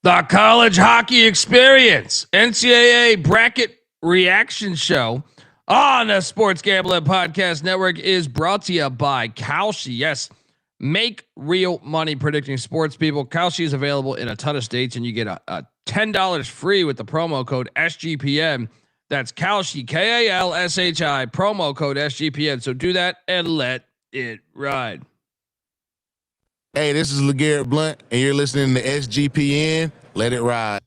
The College Hockey Experience, NCAA Bracket Reaction Show on the Sports Gambling Podcast Network is brought to you by Kalshi. Yes, make real money predicting sports, people. Kalshi is available in a ton of states, and you get a $10 free with the promo code SGPN. That's Kalshi, Kalshi, promo code SGPN. So do that and let it ride. Hey, this is LeGarrette Blunt, and you're listening to SGPN. Let it ride.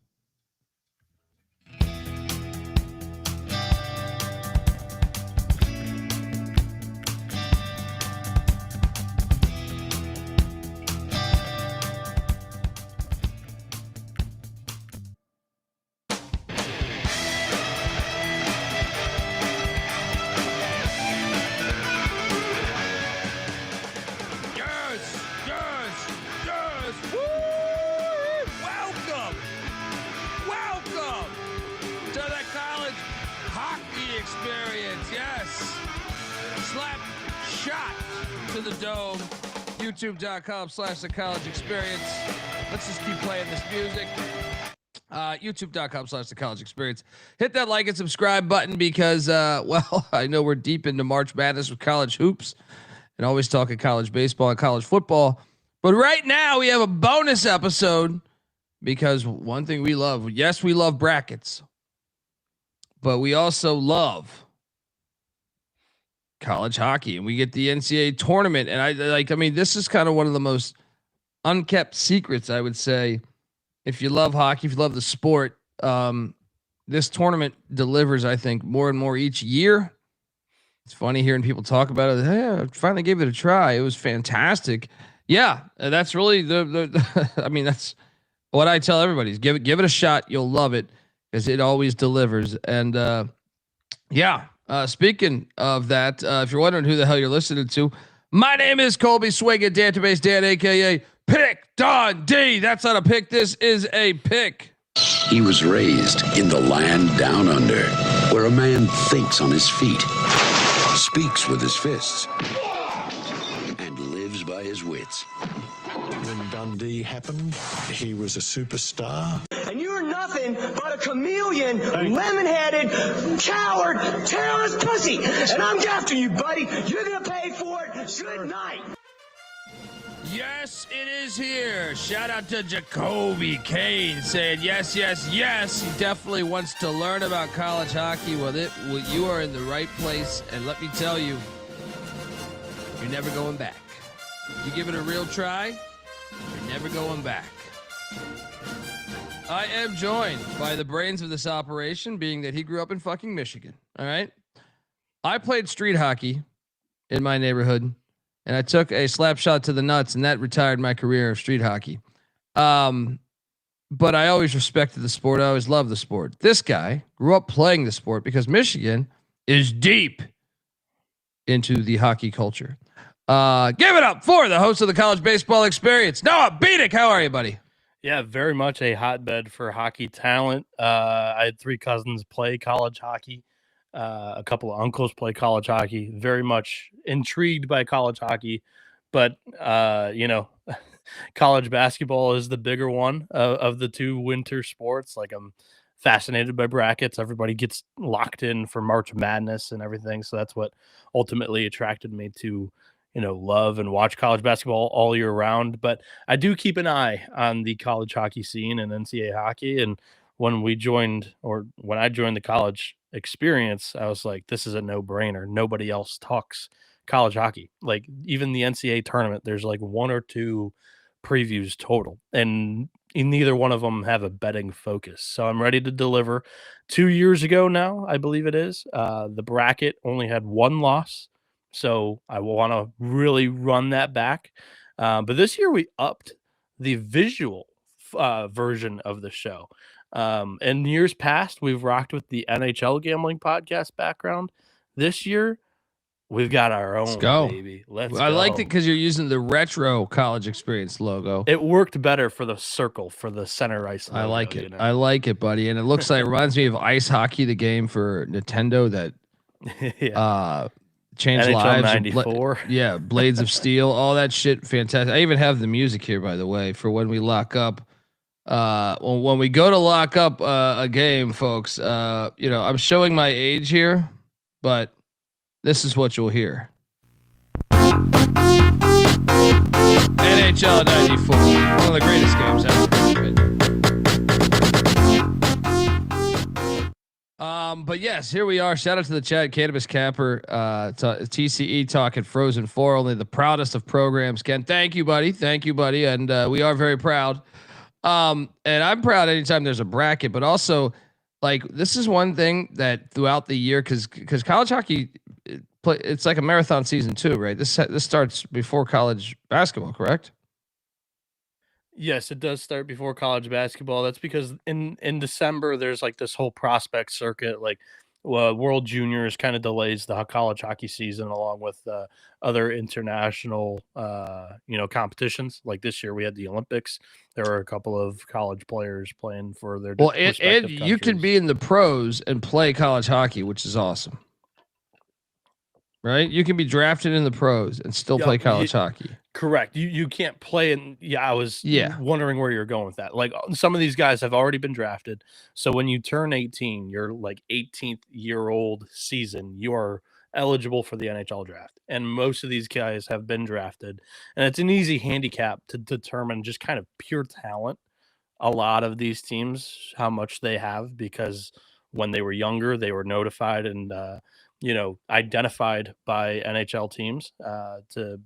YouTube.com/the college experience. Let's just keep playing this music. YouTube.com/the college experience. Hit that like and subscribe button because, I know we're deep into March Madness with college hoops and always talking college baseball and college football. But right now we have a bonus episode because one thing we love, yes, we love brackets, but we also love college hockey, and we get the NCAA tournament. And this is kind of one of the most unkept secrets, I would say. If you love hockey, if you love the sport, this tournament delivers, I think, more and more each year. It's funny hearing people talk about it. Hey, I finally gave it a try. It was fantastic. Yeah, that's really that's what I tell everybody is give it a shot. You'll love it because it always delivers. And speaking of that, if you're wondering who the hell you're listening to, my name is Colby Swinging Dant and Bieniek, aka Pick Don D. That's not a pick. This is a pick. He was raised in the land down under, where a man thinks on his feet, speaks with his fists, and lives by his wits. When Dundee happened, he was a superstar. And you're nothing but a chameleon, lemon-headed, coward, terrorist pussy. And I'm after you, buddy. You're going to pay for it. Good night. Yes, it is here. Shout out to Jacoby Kane saying yes. He definitely wants to learn about college hockey. Well, you are in the right place. And let me tell you, you're never going back. You give it a real try, you're never going back. I am joined by the brains of this operation, being that he grew up in fucking Michigan. All right. I played street hockey in my neighborhood, and I took a slap shot to the nuts, and that retired my career of street hockey. But I always respected the sport. I always loved the sport. This guy grew up playing the sport because Michigan is deep into the hockey culture. Give it up for the host of the College Baseball Experience, Noah Bieniek. How are you, buddy? Yeah, very much a hotbed for hockey talent. I had 3 cousins play college hockey. A couple of uncles play college hockey. Very much intrigued by college hockey. But, college basketball is the bigger one of the 2 winter sports. Like, I'm fascinated by brackets. Everybody gets locked in for March Madness and everything. So that's what ultimately attracted me to love and watch college basketball all year round. But I do keep an eye on the college hockey scene and NCAA hockey. And when I joined the college experience, I was like, this is a no-brainer. Nobody else talks college hockey. Like, even the NCAA tournament, there's like 1 or 2 previews total, and neither one of them have a betting focus. So I'm ready to deliver. 2 years ago now, I believe it is, the bracket only had 1 loss. So I want to really run that back. But this year we upped the visual version of the show. In years past, we've rocked with the NHL gambling podcast background. This year, we've got our own. Let's go, baby. Let's I go. liked it because you're using the retro College Experience logo. It worked better for the circle, for the center ice logo, I like it. I like it, buddy. And it looks like it reminds me of Ice Hockey, the game for Nintendo that changed NHL lives. 94. Blades of Steel, all that shit. Fantastic. I even have the music here, by the way, for when we lock up. when we go to lock up a game, folks, I'm showing my age here, but this is what you'll hear. NHL 94, one of the greatest games ever. But yes, here we are. Shout out to the chat, Cannabis Capper, TCE talking Frozen 4, only the proudest of programs. Ken, thank you, buddy. And we are very proud. And I'm proud anytime there's a bracket, but also like this is one thing that throughout the year, because college hockey, it's like a marathon season too, right? This starts before college basketball, correct? Yes, it does start before college basketball. That's because in December there's like this whole prospect circuit, like World Juniors kind of delays the college hockey season along with other international competitions. Like this year we had the Olympics. There were a couple of college players playing for their and you can be in the pros and play college hockey, which is awesome. Right? You can be drafted in the pros and still play college hockey. Correct. You can't play in. I was wondering where you're going with that. Like some of these guys have already been drafted. So when you turn 18, you're like 18th year old season, you are eligible for the NHL draft. And most of these guys have been drafted. And it's an easy handicap to determine just kind of pure talent. A lot of these teams, how much they have, because when they were younger, they were notified and, identified by NHL teams to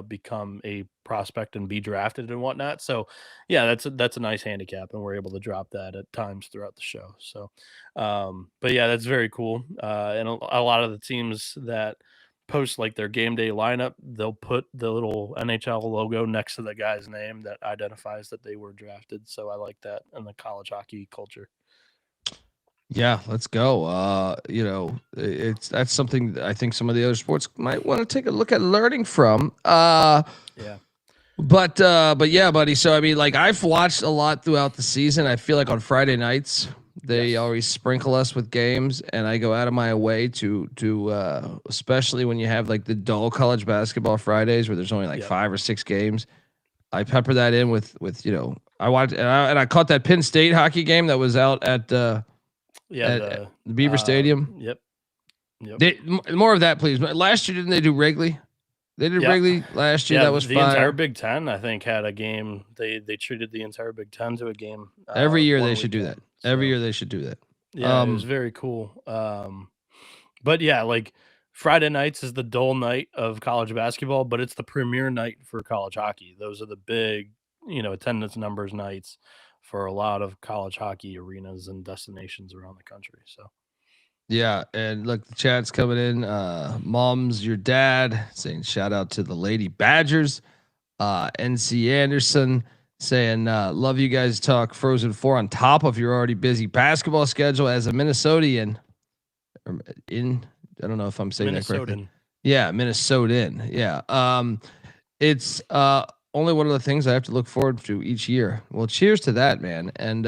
become a prospect and be drafted and whatnot. So yeah, that's a nice handicap, and we're able to drop that at times throughout the show. So, but yeah, that's very cool. And a lot of the teams that post like their game day lineup, they'll put the little NHL logo next to the guy's name that identifies that they were drafted. So I like that in the college hockey culture. Yeah, let's go. That's something that I think some of the other sports might want to take a look at learning from. But yeah, buddy. So I mean, like I've watched a lot throughout the season. I feel like on Friday nights they always sprinkle us with games, and I go out of my way to especially when you have like the dull college basketball Fridays where there's only like 5 or 6 games. I pepper that in with I watched and I caught that Penn State hockey game that was out at the Beaver Stadium. Yep. More of that, please. Last year, didn't they do Wrigley? They did Wrigley last year. That was the fire. Entire Big Ten, I think, had a game. They treated the entire Big Ten to a game. Every year they should do that. Every year they should do that. Yeah, it was very cool. But yeah, like Friday nights is the dull night of college basketball, but it's the premier night for college hockey. Those are the big, attendance numbers nights for a lot of college hockey arenas and destinations around the country. So, yeah. And look, the chat's coming in. Mom's your dad saying shout out to the Lady Badgers. NC Anderson saying, love you guys talk Frozen 4 on top of your already busy basketball schedule as a Minnesotan. I don't know if I'm saying that correctly. Yeah, Minnesotan. Yeah. It's only one of the things I have to look forward to each year. Well, cheers to that, man. And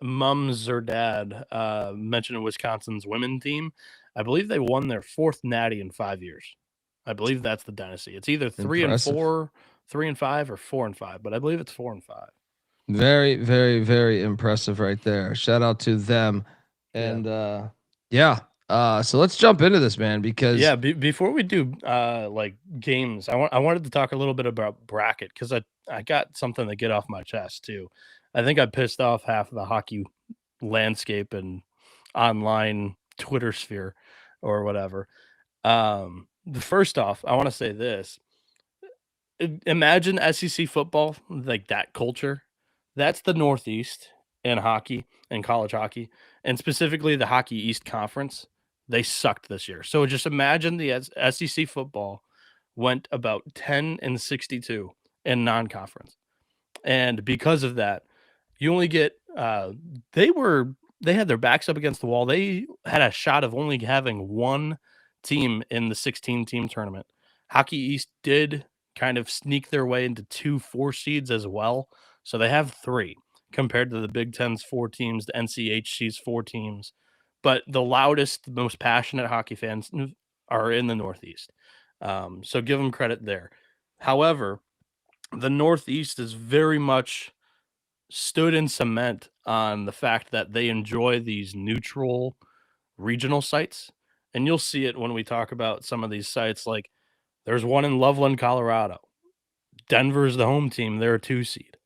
Mums or Dad mentioned Wisconsin's women team. I believe they won their 4th natty in 5 years. I believe that's the dynasty. It's either 3 and 4, 3 and 5, or 4 and 5, but I believe it's 4 and 5. Very, very, very impressive right there. Shout out to them. And so let's jump into this, man, because before we do like games, I wanted to talk a little bit about bracket, because I got something to get off my chest too. I think I pissed off half of the hockey landscape and online Twitter sphere or whatever. First off, I want to say this. Imagine SEC football, like that culture. That's the Northeast in hockey and college hockey, and specifically the Hockey East Conference. They sucked this year. So just imagine the SEC football went about 10-62 in non-conference. And because of that, you only get they had their backs up against the wall. They had a shot of only having one team in the 16-team tournament. Hockey East did kind of sneak their way into 2 4 seeds as well. So they have 3 compared to the Big Ten's 4 teams, the NCHC's 4 teams. But the loudest, the most passionate hockey fans are in the Northeast. So give them credit there. However, the Northeast is very much stood in cement on the fact that they enjoy these neutral regional sites. And you'll see it when we talk about some of these sites. Like there's one in Loveland, Colorado. Denver's the home team. They're a 2 seed.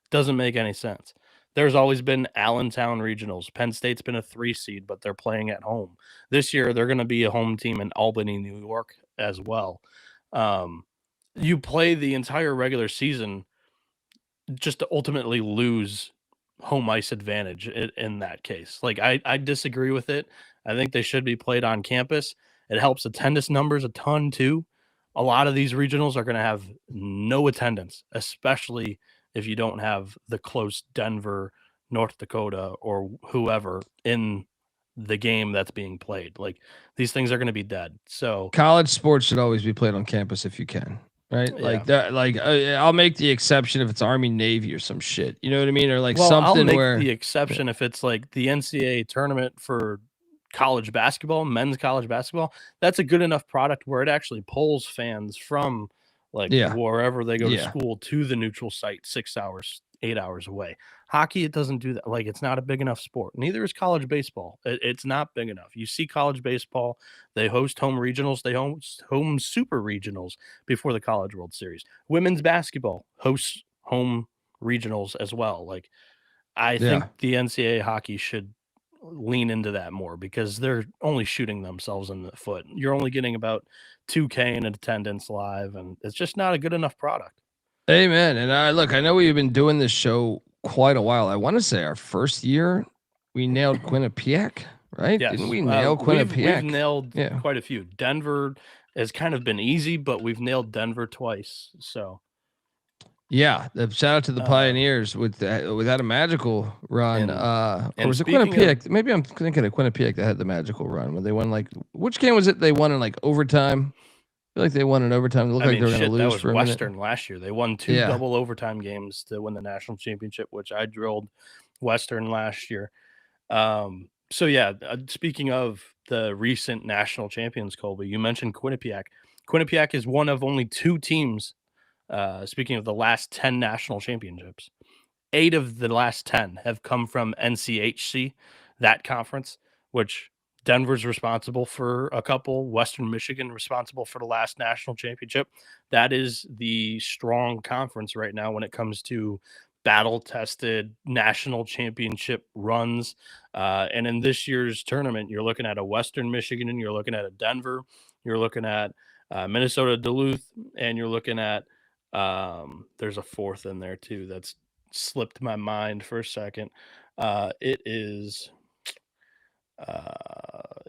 Doesn't make any sense. There's always been Allentown regionals. Penn State's been a 3 seed, but they're playing at home. This year, they're going to be a home team in Albany, New York as well. You play the entire regular season just to ultimately lose home ice advantage in that case. Like I disagree with it. I think they should be played on campus. It helps attendance numbers a ton too. A lot of these regionals are going to have no attendance, especially if you don't have the close Denver, North Dakota, or whoever in the game that's being played. Like these things are going to be dead. So College sports should always be played on campus if you can. Right, Yeah. like that. Like I'll make the exception if it's Army Navy or some shit. You know what I mean? Or like I'll something make where the exception if it's like the NCAA tournament for college basketball, men's college basketball. That's a good enough product where it actually pulls fans from like Yeah. wherever they go to Yeah. school to the neutral site 6 hours, 8 hours away. Hockey, it doesn't do that. Like it's not a big enough sport. Neither is college baseball. It's not big enough. You see college baseball, they host home regionals, they host home super regionals before the College World Series. Women's basketball hosts home regionals as well. Like I think the NCAA hockey should lean into that more because they're only shooting themselves in the foot. You're only getting about 2K in attendance live, and it's just not a good enough product. Amen. And I know we've been doing this show quite a while. I want to say our first year we nailed Quinnipiac, right? Yes. Didn't we nail Quinnipiac? We've nailed quite a few. Denver has kind of been easy, but we've nailed Denver twice. So yeah, shout out to the Pioneers with that a magical run. Or was it Quinnipiac? Maybe I'm thinking of Quinnipiac that had the magical run when they won. Like which game was it? They won in like overtime. I feel like they won in overtime. It looked like they were going to lose. That was for a Western minute. last year. They won 2 double overtime games to win the national championship, which I drilled Western last year. So yeah, speaking of the recent national champions, Colby, you mentioned Quinnipiac. Quinnipiac is one of only 2 teams. Speaking of the last 10 national championships, 8 of the last 10 have come from NCHC, that conference, which Denver's responsible for a couple, Western Michigan responsible for the last national championship. That is the strong conference right now when it comes to battle-tested national championship runs. And in this year's tournament, you're looking at a Western Michigan, and you're looking at a Denver, you're looking at Minnesota Duluth, and you're looking at there's a fourth in there too that's slipped my mind for a second. It is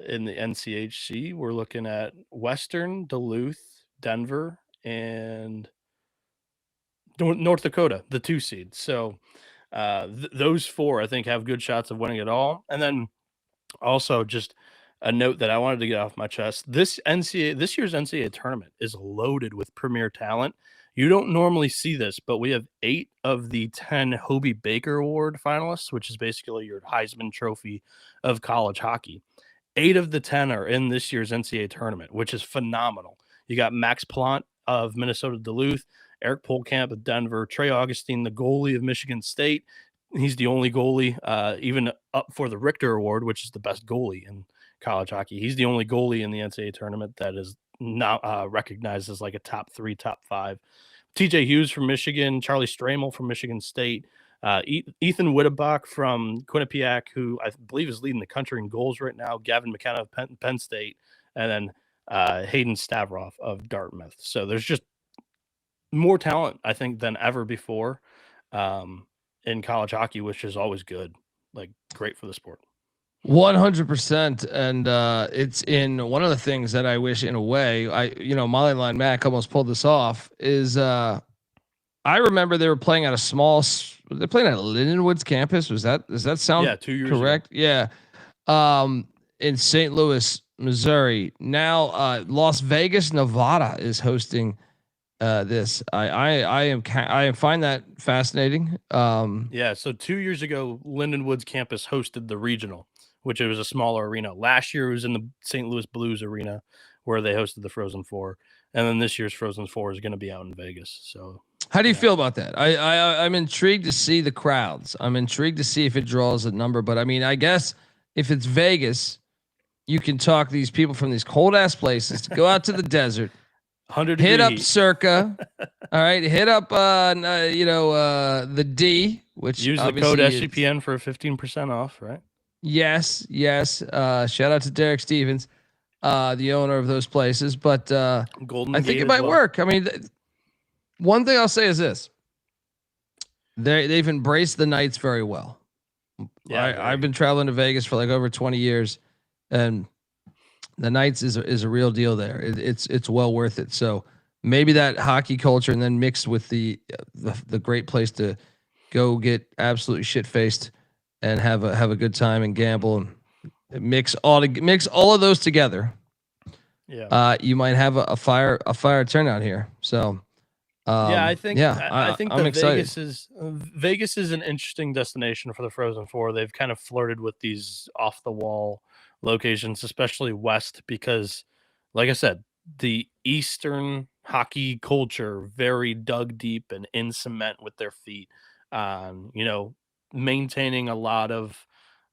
in the NCHC. We're looking at Western, Duluth, Denver, and North Dakota, the 2 seed. So those 4, I think, have good shots of winning it all. And then also just a note that I wanted to get off my chest. This year's NCAA tournament is loaded with premier talent. You don't normally see this, but we have 8 of the 10 Hobey Baker Award finalists, which is basically your Heisman Trophy of college hockey. 8 of the 10 are in this year's NCAA tournament, which is phenomenal. You got Max Plant of Minnesota Duluth, Eric Polkamp of Denver, Trey Augustine, the goalie of Michigan State. He's the only goalie, even up for the Richter Award, which is the best goalie in college hockey. He's the only goalie in the NCAA tournament that is not recognized as like a top 3, top 5. TJ Hughes from Michigan, Charlie Stramel from Michigan State, Ethan Wittebach from Quinnipiac, who I believe is leading the country in goals right now, Gavin McKenna of Penn State, and then Hayden Stavroff of Dartmouth. So there's just more talent, I think, than ever before in college hockey, which is always good, like great for the sport. 100%. And it's in one of the things that I wish in a way, Molly Line Mac almost pulled this off is I remember they were playing at they're playing at Lindenwood's campus. Does that sound 2 years correct? ago. Yeah. In St. Louis, Missouri. Now Las Vegas, Nevada is hosting this. I find that fascinating. So 2 years ago, Lindenwood's campus hosted the regional, which it was a smaller arena. Last year it was in the St. Louis Blues arena where they hosted the Frozen Four. And then this year's Frozen Four is going to be out in Vegas. So How do you feel about that? I'm intrigued to see the crowds. I'm intrigued to see if it draws a number. But I mean, I guess if it's Vegas, you can talk these people from these cold ass places to go out to the desert, 100 hit up heat. Circa. All right, hit up the D, which Use the code SGPN for 15% off, right? Yes. Shout out to Derek Stevens, the owner of those places. But Golden I think Gate it might as well. work. I mean, one thing I'll say is this: they've embraced the Knights very well. Yeah, I've been traveling to Vegas for like over 20 years, and the Knights is a real deal there. It's well worth it. So maybe that hockey culture, and then mixed with the great place to go get absolutely shit faced and have a good time and gamble and mix all of those together. Yeah. You might have a fire turnout here. So I think I'm excited. Vegas is an interesting destination for the Frozen Four. They've kind of flirted with these off the wall locations, especially West, because like I said, the Eastern hockey culture very dug deep and in cement with their feet, maintaining a lot of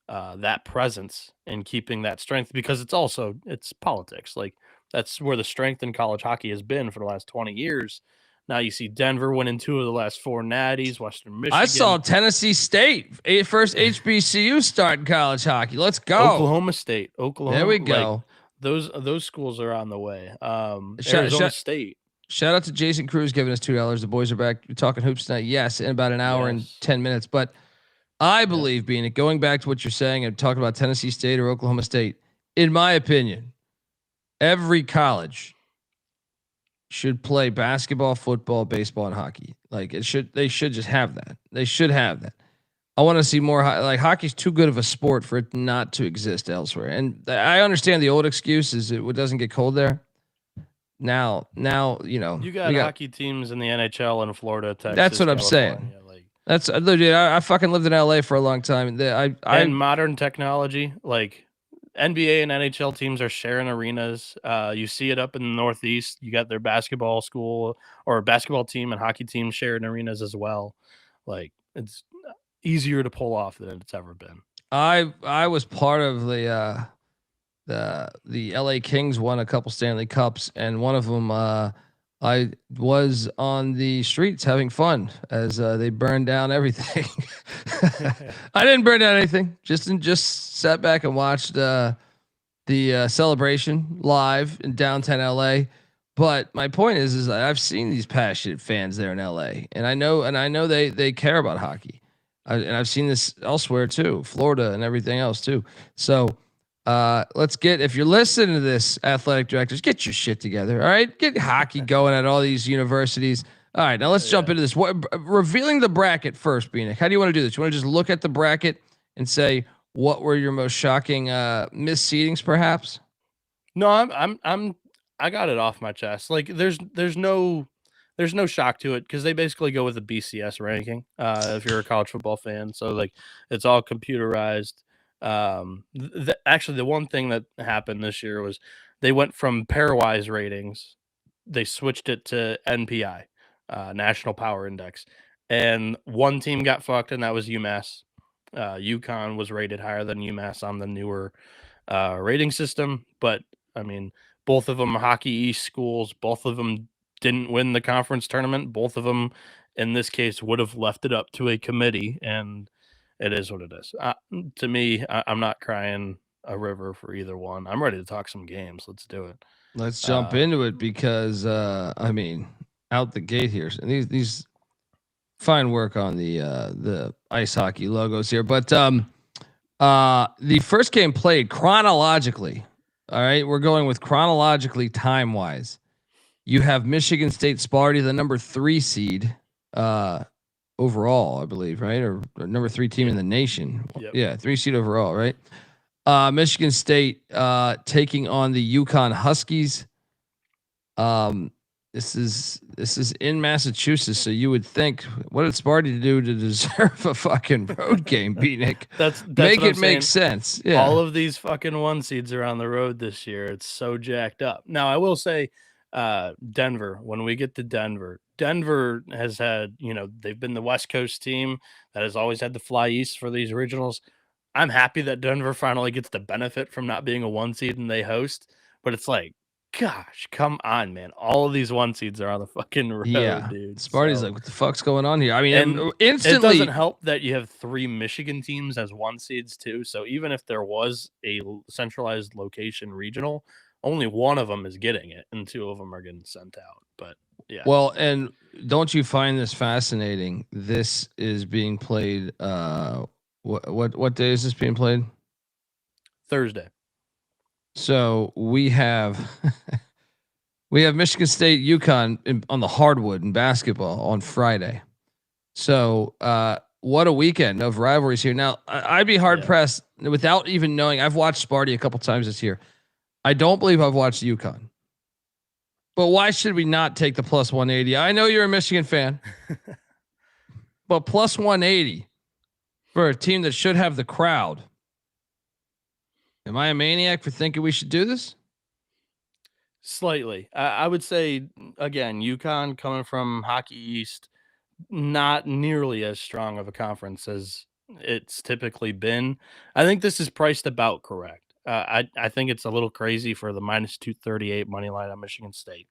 that presence and keeping that strength, because it's politics. Like that's where the strength in college hockey has been for the last 20 years. Now you see Denver winning 2 of the last 4 natties, Western Michigan. I saw Tennessee State, first HBCU start in college hockey. Let's go. Oklahoma State. There we go. Like, those schools are on the way. Arizona State. Shout out to Jason Cruz giving us $2. The boys are back. You're talking hoops tonight. Yes, in about an hour and 10 minutes. But I believe, going back to what you're saying and talking about Tennessee State or Oklahoma State, in my opinion, every college should play basketball, football, baseball, and hockey. Like they should just have that. They should have that. I want to see more. Like hockey's too good of a sport for it not to exist elsewhere. And I understand the old excuse is it doesn't get cold there. Now, you got hockey teams in the NHL in Florida, Texas. That's what I'm saying. That's dude. I fucking lived in LA for a long time. And modern technology, like NBA and NHL teams are sharing arenas. You see it up in the Northeast. You got their basketball school or basketball team and hockey team sharing arenas as well. Like it's easier to pull off than it's ever been. I was part of the LA Kings won a couple Stanley Cups, and one of them I was on the streets having fun as they burned down everything. I didn't burn down anything. Just sat back and watched the celebration live in downtown LA. But my point is I've seen these passionate fans there in LA, and I know they care about hockey, and I've seen this elsewhere too, Florida and everything else too. So. If you're listening to this, athletic directors, get your shit together. All right. Get hockey going at all these universities. All right. Now let's jump into this. Revealing the bracket first, Bieniek. How do you want to do this? You want to just look at the bracket and say, what were your most shocking, misseedings perhaps? No, I got it off my chest. Like there's no shock to it, because they basically go with the BCS ranking. If you're a college football fan. So like it's all computerized. Actually the one thing that happened this year was they went from pairwise ratings, they switched it to NPI, National Power Index, and one team got fucked, and that was UMass. UConn was rated higher than UMass on the newer rating system, but I mean both of them are Hockey East schools. Both of them didn't win the conference tournament. Both of them in this case would have left it up to a committee, and it is what it is. To me, I'm not crying a river for either one. I'm ready to talk some games. Let's do it. Let's jump into it, because I mean, out the gate here, and these fine work on the ice hockey logos here, but the first game played chronologically. All right, we're going with chronologically time wise. You have Michigan State Sparty, the number 3 seed. Overall, I believe, right? Or number 3 team in the nation. Yep. Yeah, 3 seed overall, right? Michigan State taking on the UConn Huskies. This is in Massachusetts, so you would think, what did Sparty do to deserve a fucking road game, Bieniek? That's make it make sense. Yeah, all of these fucking 1 seeds are on the road this year. It's so jacked up. Now, I will say, Denver. When we get to Denver, Denver has had, they've been the West Coast team that has always had to fly east for these regionals. I'm happy that Denver finally gets the benefit from not being a 1 seed and they host, but it's like, gosh, come on, man. All of these 1 seeds are on the fucking road, dude. Sparty's like, what the fuck's going on here? I mean, and instantly. It doesn't help that you have 3 Michigan teams as 1 seeds too. So even if there was a centralized location regional, only one of them is getting it and 2 of them are getting sent out. But yeah. Well, and don't you find this fascinating? This is being played. What day is this being played? Thursday. So we have Michigan State, UConn on the hardwood in basketball on Friday. So what a weekend of rivalries here. Now I'd be hard pressed without even knowing. I've watched Sparty a couple times this year. I don't believe I've watched UConn. But why should we not take the plus 180? I know you're a Michigan fan, but plus 180 for a team that should have the crowd. Am I a maniac for thinking we should do this? Slightly. I would say, again, UConn coming from Hockey East, not nearly as strong of a conference as it's typically been. I think this is priced about correct. I think it's a little crazy for the minus 238 money line on Michigan State.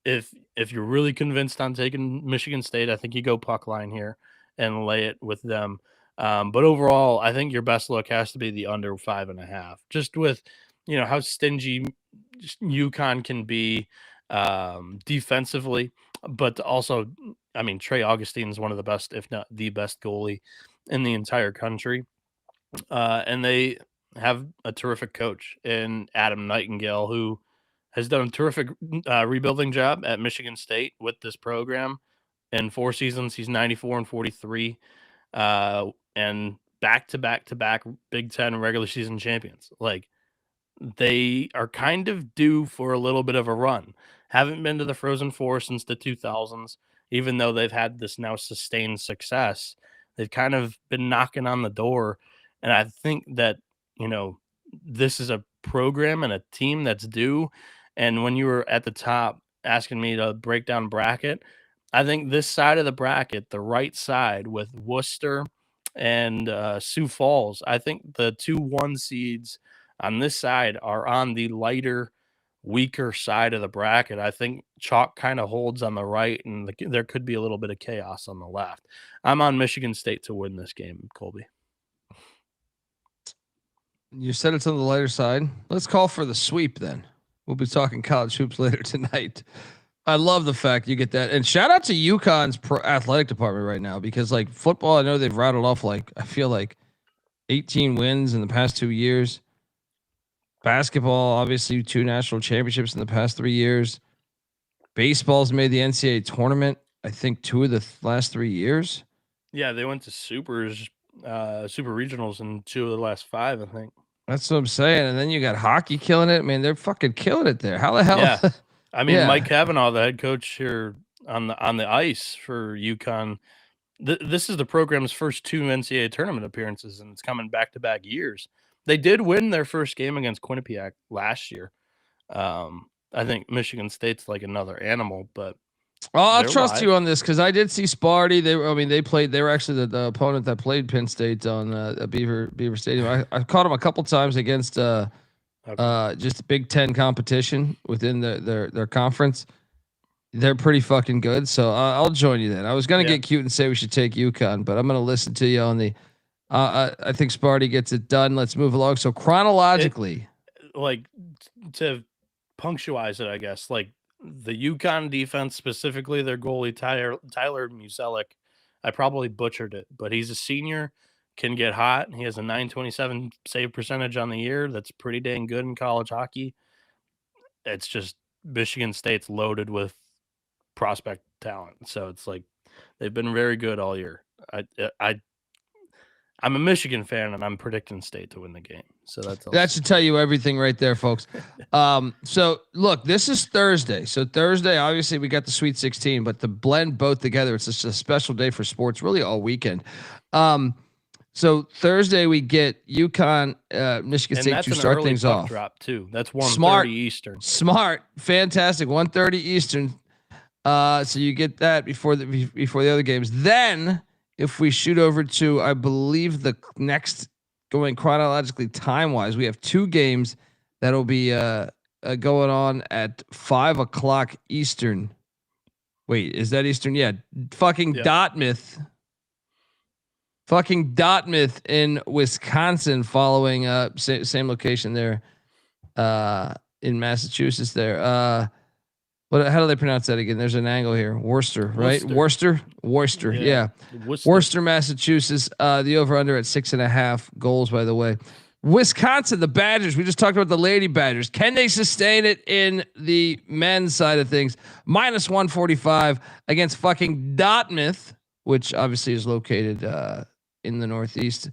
If you're really convinced on taking Michigan State, I think you go puck line here and lay it with them. But overall, I think your best look has to be the under 5.5. Just with how stingy UConn can be defensively, but also, I mean, Trey Augustine is one of the best, if not the best goalie in the entire country. And they have a terrific coach in Adam Nightingale, who has done a terrific rebuilding job at Michigan State with this program. In 4 seasons, he's 94-43, and back-to-back Big Ten regular season champions. Like, they are kind of due for a little bit of a run. Haven't been to the Frozen Four since the 2000s, even though they've had this now sustained success. They've kind of been knocking on the door, and I think that this is a program and a team that's due. And when you were at the top asking me to break down bracket, I think this side of the bracket, the right side with Worcester and Sioux Falls, I think the 2 1 seeds on this side are on the lighter, weaker side of the bracket. I think chalk kind of holds on the right, and there could be a little bit of chaos on the left. I'm on Michigan State to win this game, Colby. You said it's on the lighter side. Let's call for the sweep then. We'll be talking college hoops later tonight. I love the fact you get that. And shout out to UConn's athletic department right now, because like football, I know they've rattled off I feel like 18 wins in the past 2 years. Basketball, obviously 2 national championships in the past 3 years. Baseball's made the NCAA tournament, I think 2 of the last 3 years. Yeah, they went to super regionals in 2 of the last 5, I think. That's what I'm saying. And then you got hockey killing it. Man, they're fucking killing it there. How the hell? Yeah. I mean, Mike Cavanaugh, the head coach here on the ice for UConn, this is the program's first 2 NCAA tournament appearances, and it's coming back-to-back years. They did win their first game against Quinnipiac last year. I think Michigan State's like another animal, but I'll trust you on this, because I did see Sparty. They were actually the opponent that played Penn State on Beaver Stadium. I caught them a couple times against just Big Ten competition within their conference. They're pretty fucking good, so I'll join you then. I was gonna get cute and say we should take UConn, but I'm gonna listen to you on the. I think Sparty gets it done. Let's move along. So chronologically, to punctualize it, I guess, like the UConn defense, specifically their goalie Tyler Muselik, I probably butchered it, but he's a senior, can get hot. He has a .927 save percentage on the year. That's pretty dang good in college hockey. It's just Michigan State's loaded with prospect talent, so it's like they've been very good all year. I'm a Michigan fan, and I'm predicting State to win the game. So that should tell you everything right there, folks. So look, this is Thursday. So Thursday, obviously, we got the Sweet 16, but to blend both together, it's just a special day for sports, really all weekend. So Thursday we get UConn, Michigan State to start things off. Drop too. That's 1:30 Eastern. Smart, fantastic. 1:30 Eastern. So you get that before the other games. Then if we shoot over to, I believe the next, going chronologically time wise, we have 2 games that'll be going on at 5:00 Eastern. Wait, is that Eastern? Yeah. Dartmouth. Fucking Dartmouth in Wisconsin, following same location there in Massachusetts there. How do they pronounce that again? There's an angle here. Worcester, right? Worcester. Yeah. Worcester, Massachusetts. The over under at 6.5 goals, by the way. Wisconsin, the Badgers. We just talked about the Lady Badgers. Can they sustain it in the men's side of things? -145 against fucking Dartmouth, which obviously is located in the Northeast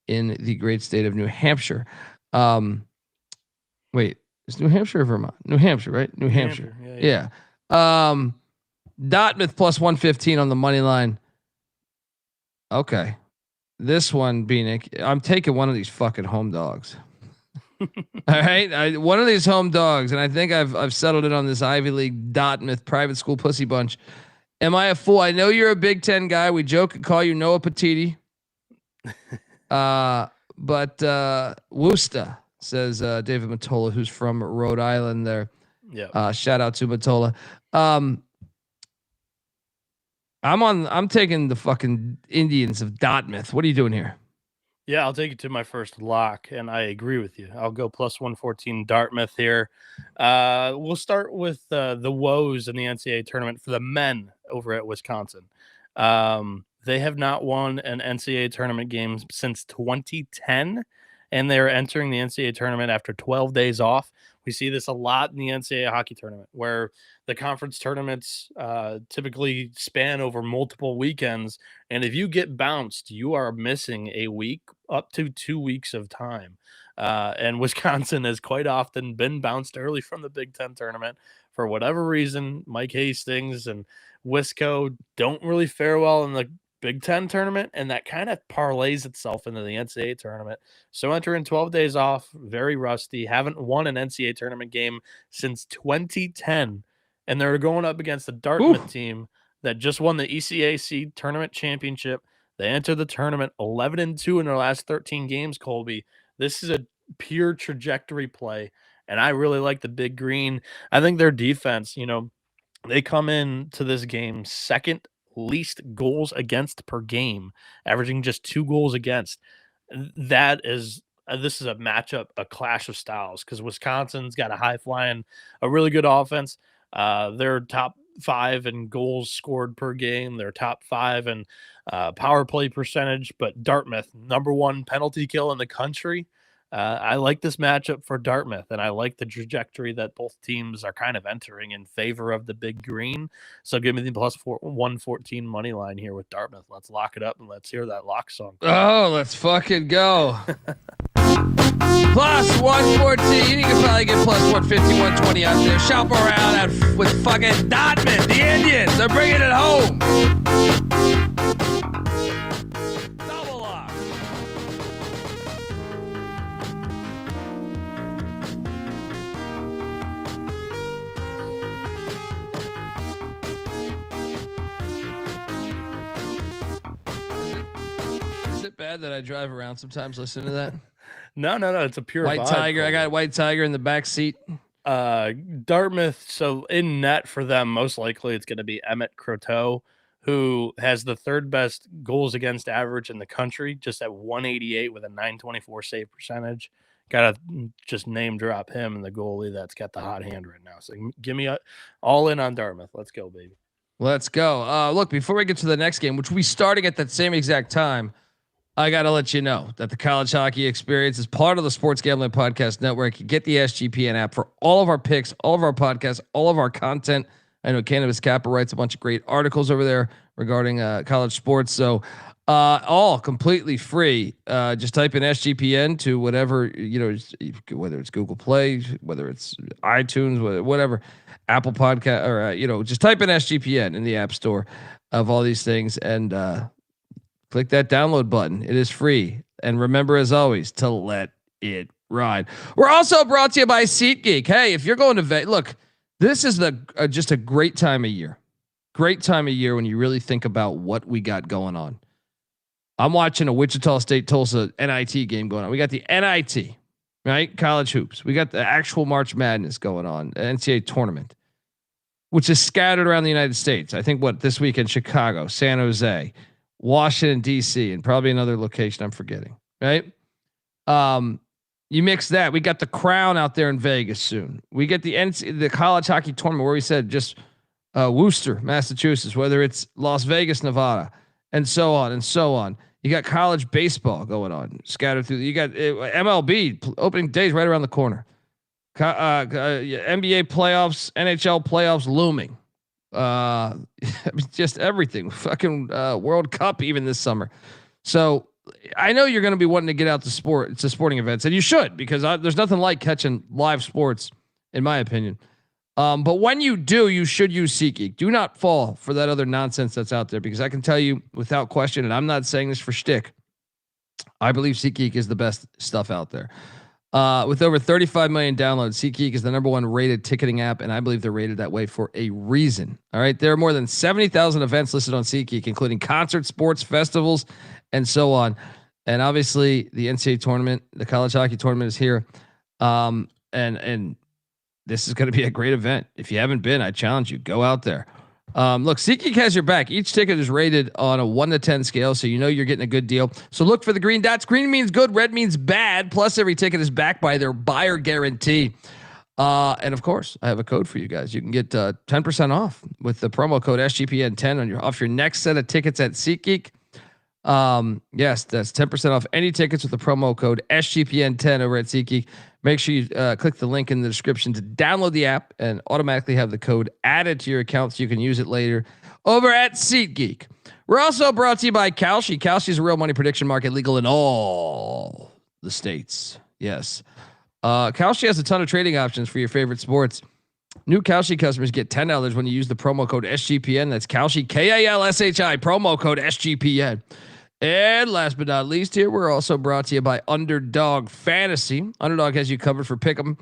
in the great state of New Hampshire. Wait, is New Hampshire or Vermont? New Hampshire, right? New Hampshire. Yeah. Dartmouth +115 on the money line. Okay. This one, Bieniek, I'm taking one of these fucking home dogs. All right, one of these home dogs, and I think I've settled it on this Ivy League Dartmouth private school pussy bunch. Am I a fool? I know you're a Big Ten guy. We joke and call you Noah Petiti. But Worcester, says David Matola, who's from Rhode Island there. Yeah. Shout out to Matola. I'm taking the fucking Indians of Dartmouth. What are you doing here? Yeah, I'll take it to my first lock, and I agree with you. I'll go +114 Dartmouth here. We'll start with the woes in the NCAA tournament for the men over at Wisconsin. They have not won an NCAA tournament game since 2010, and they're entering the NCAA tournament after 12 days off. We see this a lot in the NCAA hockey tournament, where the conference tournaments typically span over multiple weekends. And if you get bounced, you are missing a week up to 2 weeks of time. And Wisconsin has quite often been bounced early from the Big Ten tournament for whatever reason. Mike Hastings and Wisco don't really fare well in the Big Ten tournament, and that kind of parlays itself into the NCAA tournament. So entering 12 days off, very rusty, haven't won an NCAA tournament game since 2010, and they're going up against the Dartmouth team that just won the ECAC tournament championship. They entered the tournament 11-2 in their last 13 games, Colby. This is a pure trajectory play, and I really like the Big Green. I think their defense, they come into this game second least goals against per game, averaging just 2 goals against. This is a matchup, a clash of styles, because Wisconsin's got a high flying, a really good offense. They're top 5 in goals scored per game. They're top 5 in power play percentage, but Dartmouth, #1 penalty kill in the country. I like this matchup for Dartmouth, and I like the trajectory that both teams are kind of entering in favor of the Big Green. So give me the +114 money line here with Dartmouth. Let's lock it up and let's hear that lock song. Oh, let's fucking go. +114. You can probably get +150, 120 out there. Shop around with fucking Dartmouth, the Indians. They're bringing it home. Double lock. Is it bad that I drive around sometimes listening to that? No. It's a pure White vibe, Tiger. I got White Tiger in the back seat. Dartmouth. So in net for them, most likely it's going to be Emmett Croteau, who has the 3rd best goals against average in the country, just at 188 with a .924 save percentage. Got to just name drop him and the goalie that's got the hot hand right now. So give me all in on Dartmouth. Let's go, baby. Let's go. Look, before we get to the next game, which we starting at that same exact time, I got to let you know that the College Hockey Experience is part of the Sports Gambling Podcast Network. You get the SGPN app for all of our picks, all of our podcasts, all of our content. I know Cannabis Kappa writes a bunch of great articles over there regarding college sports. So all completely free. Just type in SGPN to whatever, whether it's Google Play, whether it's iTunes, whatever, Apple Podcast, or, just type in SGPN in the App Store of all these things and click that download button. It is free. And remember, as always, to let it ride. We're also brought to you by SeatGeek. Hey, if you're going to look, this is just a great time of year. great time of year when you really think about what we got going on. I'm watching a Wichita State Tulsa NIT game going on. We got the NIT, right? College hoops. We got the actual March Madness going on, the NCAA tournament, which is scattered around the United States. I think this weekend, Chicago, San Jose, Washington, DC, and probably another location I'm forgetting, right? You mix that. We got the Crown out there in Vegas soon. We get the college hockey tournament where we said just Worcester, Massachusetts, whether it's Las Vegas, Nevada, and so on and so on. You got college baseball going on, scattered through. You got MLB opening days right around the corner. NBA playoffs, NHL playoffs looming. Just everything. Fucking World Cup even this summer. So I know you're going to be wanting to get out to sporting events, and you should, because there's nothing like catching live sports, in my opinion. But when you do, you should use SeatGeek. Do not fall for that other nonsense that's out there, because I can tell you without question, and I'm not saying this for shtick, I believe SeatGeek is the best stuff out there. With over 35 million downloads, SeatGeek is the #1 rated ticketing app, and I believe they're rated that way for a reason. All right, there are more than 70,000 events listed on SeatGeek, including concerts, sports, festivals, and so on. And obviously, the NCAA tournament, the college hockey tournament, is here, and this is going to be a great event. If you haven't been, I challenge you, go out there. Look, SeatGeek has your back. Each ticket is rated on a 1 to 10 scale, so you know you're getting a good deal. So look for the green dots. Green means good, red means bad. Plus, every ticket is backed by their buyer guarantee. And of course, I have a code for you guys. You can get 10% off with the promo code SGPN off your next set of tickets at SeatGeek. Yes, that's 10% off any tickets with the promo code SGPN10 over at SeatGeek. Make sure you click the link in the description to download the app and automatically have the code added to your account so you can use it later over at SeatGeek. We're also brought to you by Kalshi. Kalshi is a real money prediction market, legal in all the states. Yes. Kalshi has a ton of trading options for your favorite sports. New Kalshi customers get $10 when you use the promo code SGPN. That's Kalshi, Kalshi, promo code SGPN. And last but not least, here we're also brought to you by Underdog Fantasy. Underdog has you covered for pick'em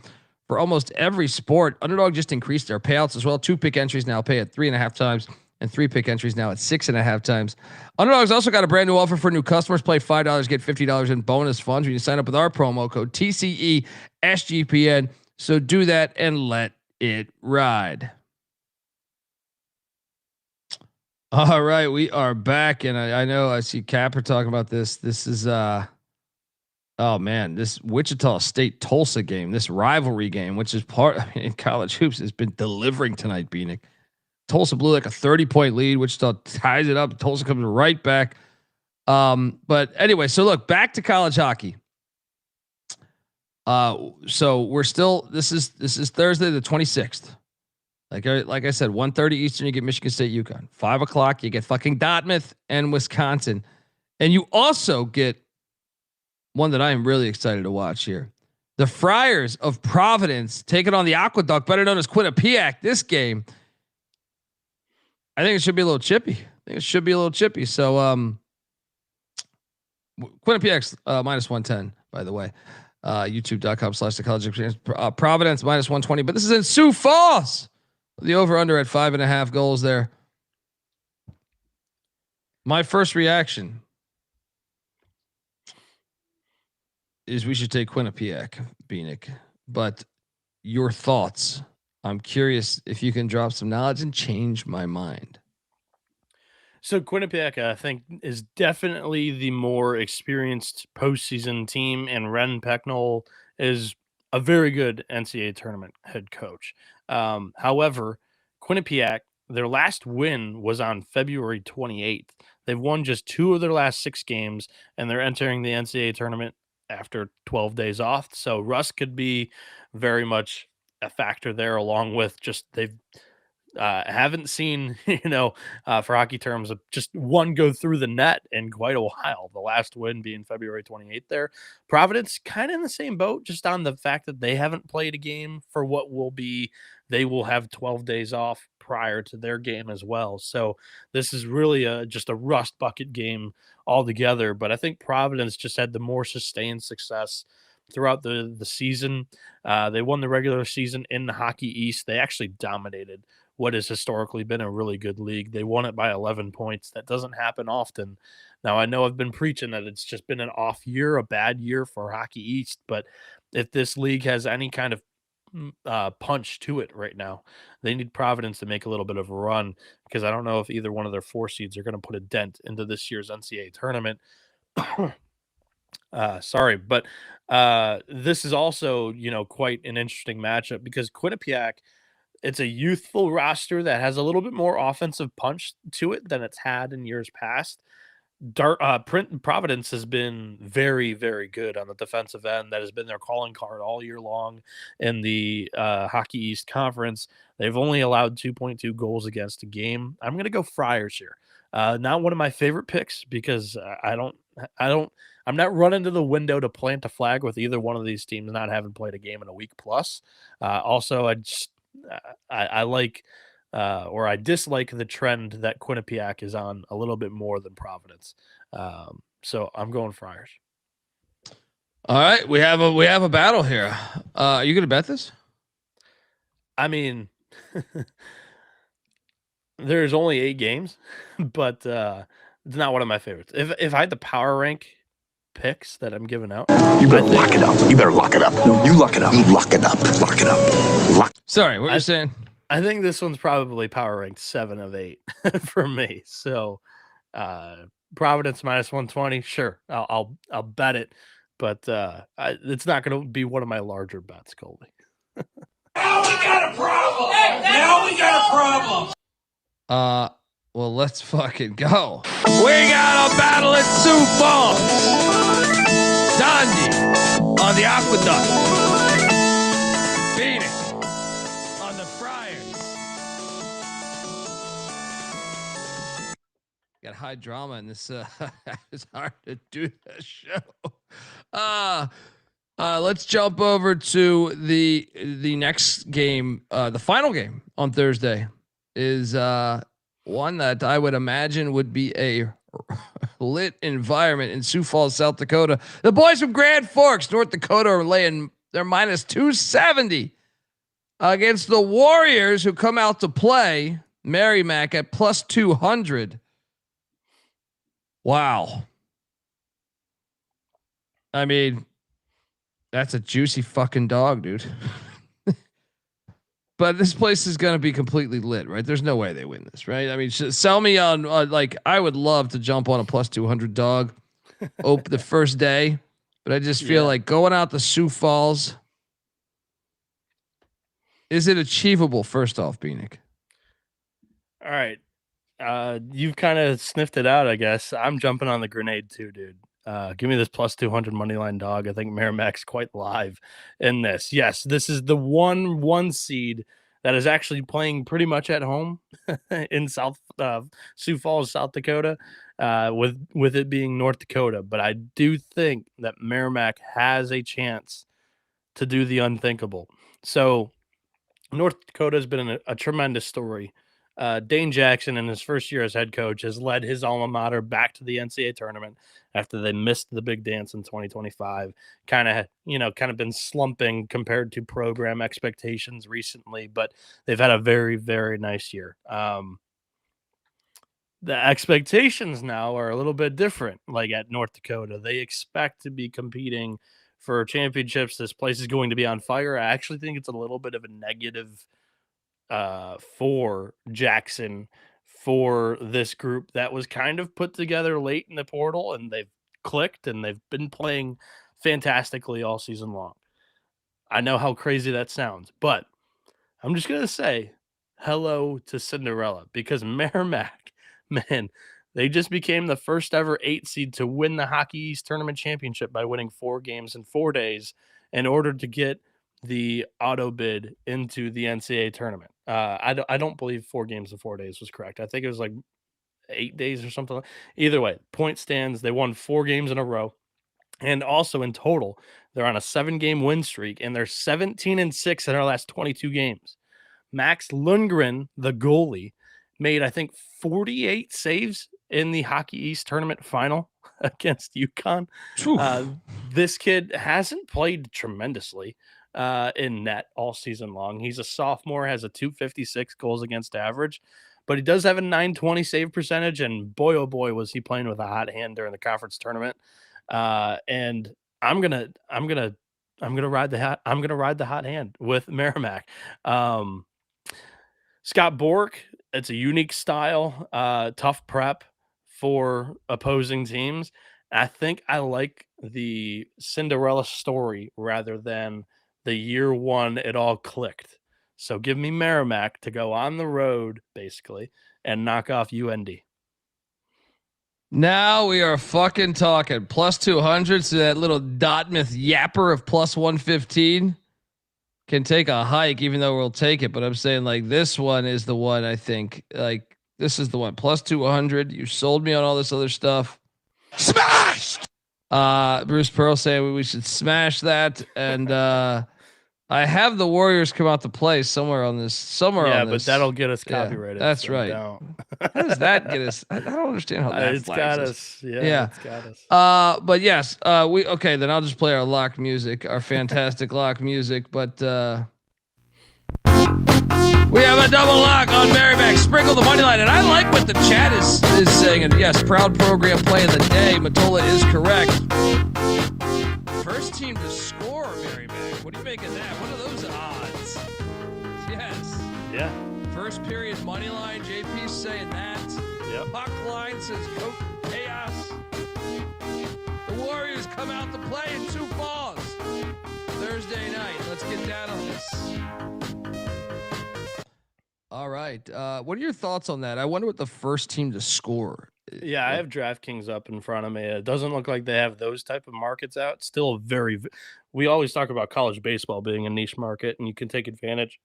for almost every sport. Underdog just increased their payouts as well. 2 pick entries now pay at 3.5 times, and 3 pick entries now at 6.5 times. Underdog's also got a brand new offer for new customers. Play $5, get $50 in bonus funds when you sign up with our promo code TCE SGPN. So do that and let it ride. All right, we are back, and I know I see Capper talking about this. This is oh man, this Wichita State Tulsa game, this rivalry game, which is in college hoops, has been delivering tonight. Bieniek, Tulsa blew like a 30-point lead. Wichita ties it up. Tulsa comes right back. But anyway, so look, back to college hockey. So we're still. This is Thursday the 26th. Like I said, 1:30 Eastern, you get Michigan State, UConn. 5 o'clock, you get fucking Dartmouth and Wisconsin. And you also get one that I am really excited to watch here. The Friars of Providence taking on the Aqueduct, better known as Quinnipiac. This game, I think it should be a little chippy. So Quinnipiac's -110, by the way. YouTube.com/the college experience. Providence -120, but this is in Sioux Falls. The over/under at 5.5 goals there. My first reaction is we should take Quinnipiac, Bieniek. But your thoughts? I'm curious if you can drop some knowledge and change my mind. So Quinnipiac, I think, is definitely the more experienced postseason team, and Ren Pecknold is a very good NCAA tournament head coach. However, Quinnipiac, their last win was on February 28th. They've won just 2 of their last 6 games, and they're entering the NCAA tournament after 12 days off. So rust could be very much a factor there, along with just they've haven't seen, for hockey terms, of just one go through the net in quite a while. The last win being February 28th there. Providence kind of in the same boat, just on the fact that they haven't played a game for what will be, they will have 12 days off prior to their game as well. So this is really just a rust bucket game altogether. But I think Providence just had the more sustained success throughout the season. They won the regular season in the Hockey East. They actually dominated what has historically been a really good league. They won it by 11 points. That doesn't happen often. Now, I know I've been preaching that it's just been an off year, a bad year for Hockey East, but if this league has any kind of punch to it right now, they need Providence to make a little bit of a run, because I don't know if either one of their 4 seeds are going to put a dent into this year's NCAA tournament. Sorry, but this is also, quite an interesting matchup, because Quinnipiac, it's a youthful roster that has a little bit more offensive punch to it than it's had in years past. Providence has been very, very good on the defensive end. That has been their calling card all year long in the Hockey East Conference. They've only allowed 2.2 goals against a game. I'm going to go Friars here. Not one of my favorite picks, because I'm not running to the window to plant a flag with either one of these teams not having played a game in a week plus. Also, I like or I dislike the trend that Quinnipiac is on a little bit more than Providence. So I'm going Friars. All right, we have a battle here. Are you going to bet this? I mean, there's only 8 games, but it's not one of my favorites. If I had the power rank picks that I'm giving out, You better lock it up. You better lock it up. No, you lock it up. You lock it up. Lock it up. Sorry, what you're saying? I think this one's probably power ranked 7 of 8 for me. So Providence minus 120. Sure, I'll bet it, but it's not going to be one of my larger bets, Colby. Now we got a problem. Now we got a problem. Well, let's fucking go. We got a battle at Sioux Falls. Dundee on the Aqueduct. Phoenix on the Friars. Got high drama in this. It's hard to do this show. Let's jump over to the next game. The final game on Thursday is one that I would imagine would be a lit environment in Sioux Falls, South Dakota. The boys from Grand Forks, North Dakota, are laying their minus 270 against the Warriors, who come out to play Merrimack at plus 200. Wow. I mean, that's a juicy fucking dog, dude. But this place is going to be completely lit, right? There's no way they win this, right? I mean, sell me on like, I would love to jump on a plus 200 dog the first day, but I just feel like going out to Sioux Falls. Is it achievable? First off, Bieniek. All right. You've kind of sniffed it out, I guess. I'm jumping on the grenade too, dude. Give me this plus 200 money line dog. I think Merrimack's quite live in this. Yes, this is the one seed that is actually playing pretty much at home in Sioux Falls, South Dakota, with it being North Dakota. But I do think that Merrimack has a chance to do the unthinkable. So North Dakota has been a tremendous story. Dane Jackson, in his first year as head coach, has led his alma mater back to the NCAA tournament after they missed the big dance in 2025. Kind of been slumping compared to program expectations recently, but they've had a very, very nice year. The expectations now are a little bit different. Like at North Dakota, they expect to be competing for championships. This place is going to be on fire. I actually think it's a little bit of a negative for Jackson, for this group that was kind of put together late in the portal, and they've clicked and they've been playing fantastically all season long. I know how crazy that sounds, but I'm just going to say hello to Cinderella, because Merrimack, man, they just became the first ever 8 seed to win the Hockey East Tournament Championship by winning 4 games in 4 days in order to get the auto bid into the NCAA tournament. I don't believe 4 games in 4 days was correct. I think it was like 8 days or something. Either way, point stands. They won 4 games in a row. And also in total, they're on a 7-game win streak, and they're 17-6 in our last 22 games. Max Lundgren, the goalie, made, I think, 48 saves in the Hockey East tournament final against UConn. This kid hasn't played tremendously. in net all season long. He's a sophomore, has a 256 goals against average, but he does have a 920 save percentage. And boy, oh boy, was he playing with a hot hand during the conference tournament. And I'm gonna ride the hot hand with Merrimack. Scott Bork, it's a unique style, tough prep for opposing teams. I think I like the Cinderella story rather than the year one it all clicked. So give me Merrimack to go on the road, basically, and knock off UND. Now we are fucking talking. Plus 200. So that little Dartmouth yapper of plus 115 can take a hike, even though we'll take it. But I'm saying like this one is the one I think like this is the one plus 200. You sold me on all this other stuff. Smashed. Bruce Pearl saying we should smash that. And I have the Warriors come out to play somewhere on this. Yeah, but that'll get us copyrighted. That's so right. How does that get us? I don't understand how that it's got us. Yeah, it's got us. But yes, okay. Then I'll just play our lock music, our fantastic lock music. But we have a double lock on Merrimack. Sprinkle the money line, and I like what the chat is saying. And yes, proud program play of the day. Matola is correct. First team to score, Merrimack. What do you make of that? What are those odds? Yes. Yeah. First period money line. JP's saying that. Yep. Puck line says go chaos. The Warriors come out to play in 2 falls. Thursday night. Let's get down on this. All right. What are your thoughts on that? I wonder what the first team to score. Yeah, I have DraftKings up in front of me. It doesn't look like they have those type of markets out. Still we always talk about college baseball being a niche market, and you can take advantage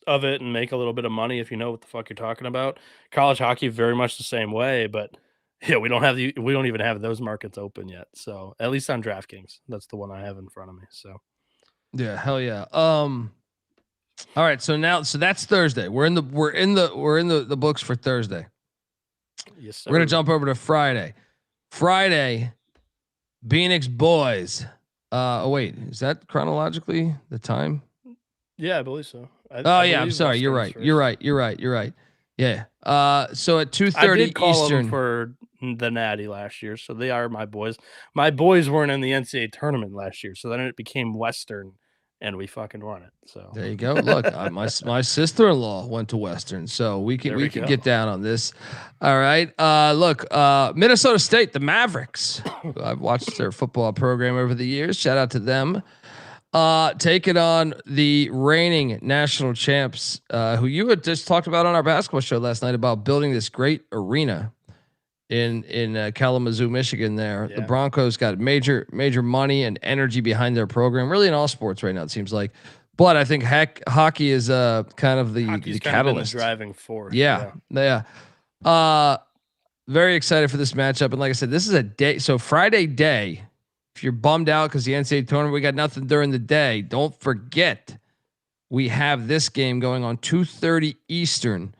of it and make a little bit of money if you know what the fuck you're talking about. College hockey very much the same way, but yeah, we don't even have those markets open yet. So at least on DraftKings, that's the one I have in front of me. So yeah, hell yeah. All right, so that's Thursday. We're in the books for Thursday. Yes, sir. We're gonna jump over to Friday. Friday, Bieniek's boys. Wait, is that chronologically the time? Yeah, I believe so. I'm sorry. You're right. You're right. Yeah. So at 2:30 Eastern for the Natty last year, so they are my boys. My boys weren't in the NCAA tournament last year, so then it became Western, and we fucking won it. So there you go. Look, my sister-in-law went to Western, so we can get down on this. All right. Look, Minnesota State, the Mavericks. I've watched their football program over the years. Shout out to them. Taking on the reigning national champs, who you had just talked about on our basketball show last night about building this great arena in Kalamazoo, Michigan. There, The Broncos got major money and energy behind their program. Really, in all sports right now, it seems like. But I think hockey is kind of the catalyst, the driving force. Yeah. Very excited for this matchup, and like I said, this is a day. So Friday day. If you're bummed out because the NCAA tournament, we got nothing during the day. Don't forget, we have this game going on 2:30 Eastern.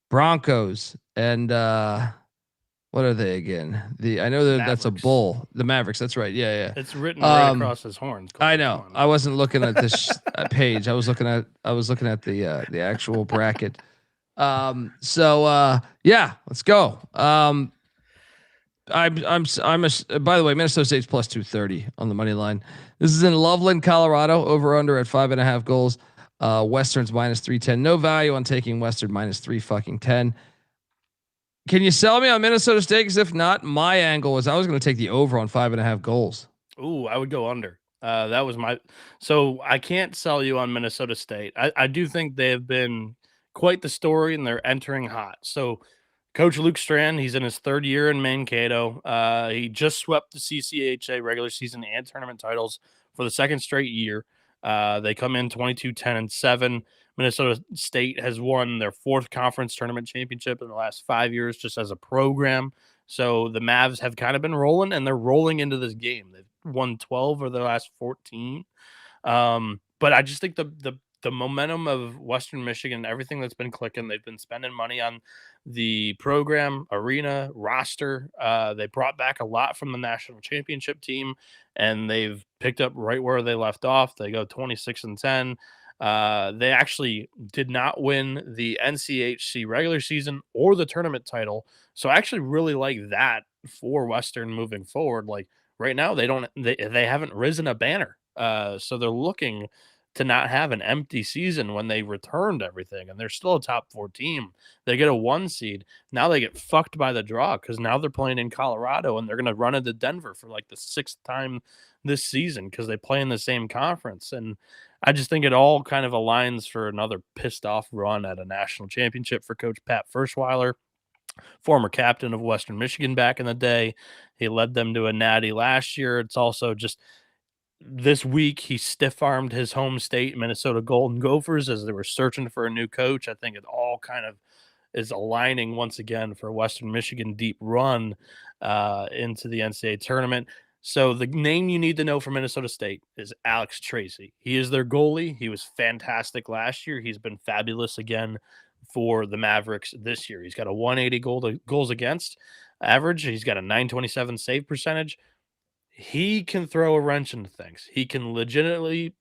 Broncos and what are they again? I know that that's a bull. The Mavericks. That's right. Yeah. It's written right across his horns. I know. I wasn't looking at this page. I was looking at the actual bracket. Yeah, let's go. By the way, Minnesota State's plus 230 on the money line. This is in Loveland, Colorado. Over under at 5.5 goals. Western's minus 310. No value on taking Western minus 310. Can you sell me on Minnesota State? Because if not, my angle was I was going to take the over on 5.5 goals. Ooh, I would go under. That was so I can't sell you on Minnesota State. I do think they have been quite the story and they're entering hot. So Coach Luke Strand, he's in his 3rd year in Mankato. He just swept the CCHA regular season and tournament titles for the 2nd straight year. They come in 22-10-7. Minnesota State has won their 4th conference tournament championship in the last 5 years just as a program. So the Mavs have kind of been rolling, and they're rolling into this game. They've won 12 of their last 14. But I just think the the momentum of Western Michigan, everything that's been clicking, they've been spending money on the program, arena, roster. They brought back a lot from the national championship team, and they've picked up right where they left off. They go 26-10. They actually did not win the NCHC regular season or the tournament title. So I actually really like that for Western moving forward. Like right now, they haven't risen a banner. So they're looking to not have an empty season when they returned everything, and they're still a top 4 team. They get a 1 seed. Now they get fucked by the draw because now they're playing in Colorado, and they're going to run into Denver for like the 6th time this season because they play in the same conference. And I just think it all kind of aligns for another pissed off run at a national championship for Coach Pat Firschweiler, former captain of Western Michigan back in the day. He led them to a natty last year. It's also just this week he stiff-armed his home state, Minnesota Golden Gophers, as they were searching for a new coach. I think it all kind of is aligning once again for Western Michigan deep run into the NCAA tournament. So the name you need to know for Minnesota State is Alex Tracy. He is their goalie. He was fantastic last year. He's been fabulous again for the Mavericks this year. He's got a 180 goals against average. He's got a 927 save percentage. He can throw a wrench into things. He can legitimately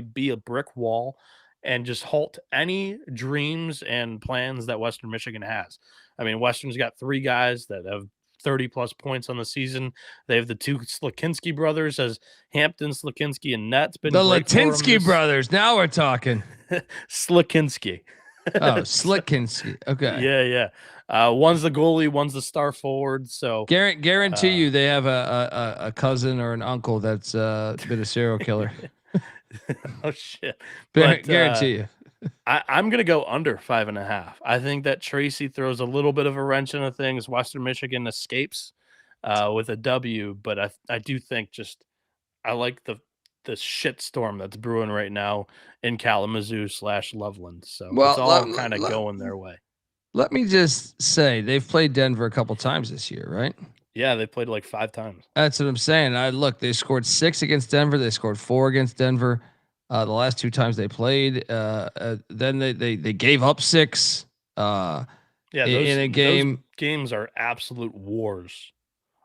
be a brick wall and just halt any dreams and plans that Western Michigan has. I mean, Western's got 3 guys that have 30-plus points on the season. They have the 2 Slakinski brothers, as Hampton, Slakinski, and Net's been the Latinsky brothers. Now we're talking. Slakinski. Oh, Slickinski. Okay. Yeah. One's the goalie, one's the star forward. So guarantee you they have a cousin or an uncle that's been a serial killer. Oh shit! Guarantee you. I'm gonna go under 5.5. I think that Tracy throws a little bit of a wrench into things. Western Michigan escapes with a W, but I do think I like the shitstorm that's brewing right now in Kalamazoo/Loveland. So it's all kind of going their way. Let me just say they've played Denver a couple times this year, right? Yeah, they played like 5 times. That's what I'm saying. They scored 6 against Denver. They scored 4 against Denver. The last 2 times they played. Then they gave up 6. In a game. Those games are absolute wars.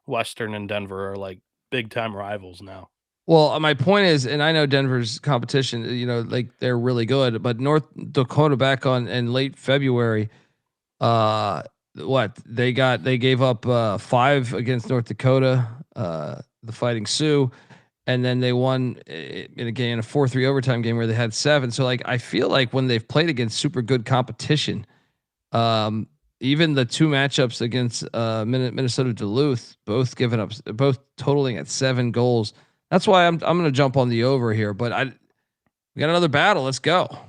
Western and Denver are like big time rivals now. Well, my point is, and I know Denver's competition, like they're really good, but North Dakota back in late February, they gave up 5 against North Dakota, the Fighting Sioux, and then they won in a 4-3 overtime game where they had 7. So like I feel like when they've played against super good competition, even the 2 matchups against Minnesota Duluth, both totaling at 7 goals. That's why I'm going to jump on the over here, but we got another battle. Let's go. All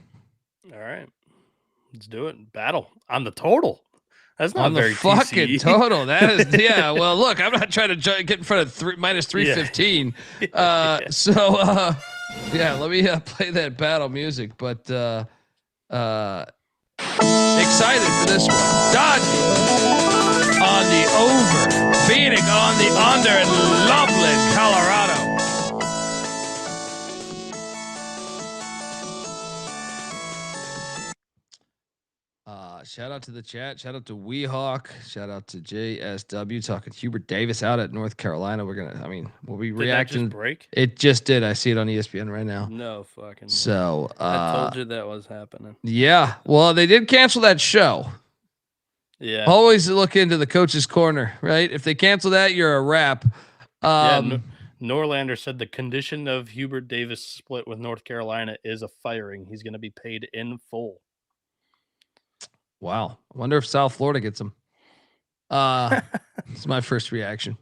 right, let's do it. Battle on the total. That's not on the very fucking TCE. total. That is, yeah. Well, look, I'm not trying to get in front of -315. Yeah. Let me play that battle music. But excited for this one. Dodgy on the over. Bieniek on the under in Loveland, Colorado. Shout out to the chat. Shout out to Weehawk. Shout out to JSW talking Hubert Davis out at North Carolina. We'll be reacting. Did that just break? It just did. I see it on ESPN right now. No fucking. So I told you that was happening. Yeah. Well, they did cancel that show. Yeah. Always look into the coach's corner, right? If they cancel that, you're a wrap. Norlander said the condition of Hubert Davis' split with North Carolina is a firing. He's going to be paid in full. Wow. I wonder if South Florida gets him. It's my first reaction.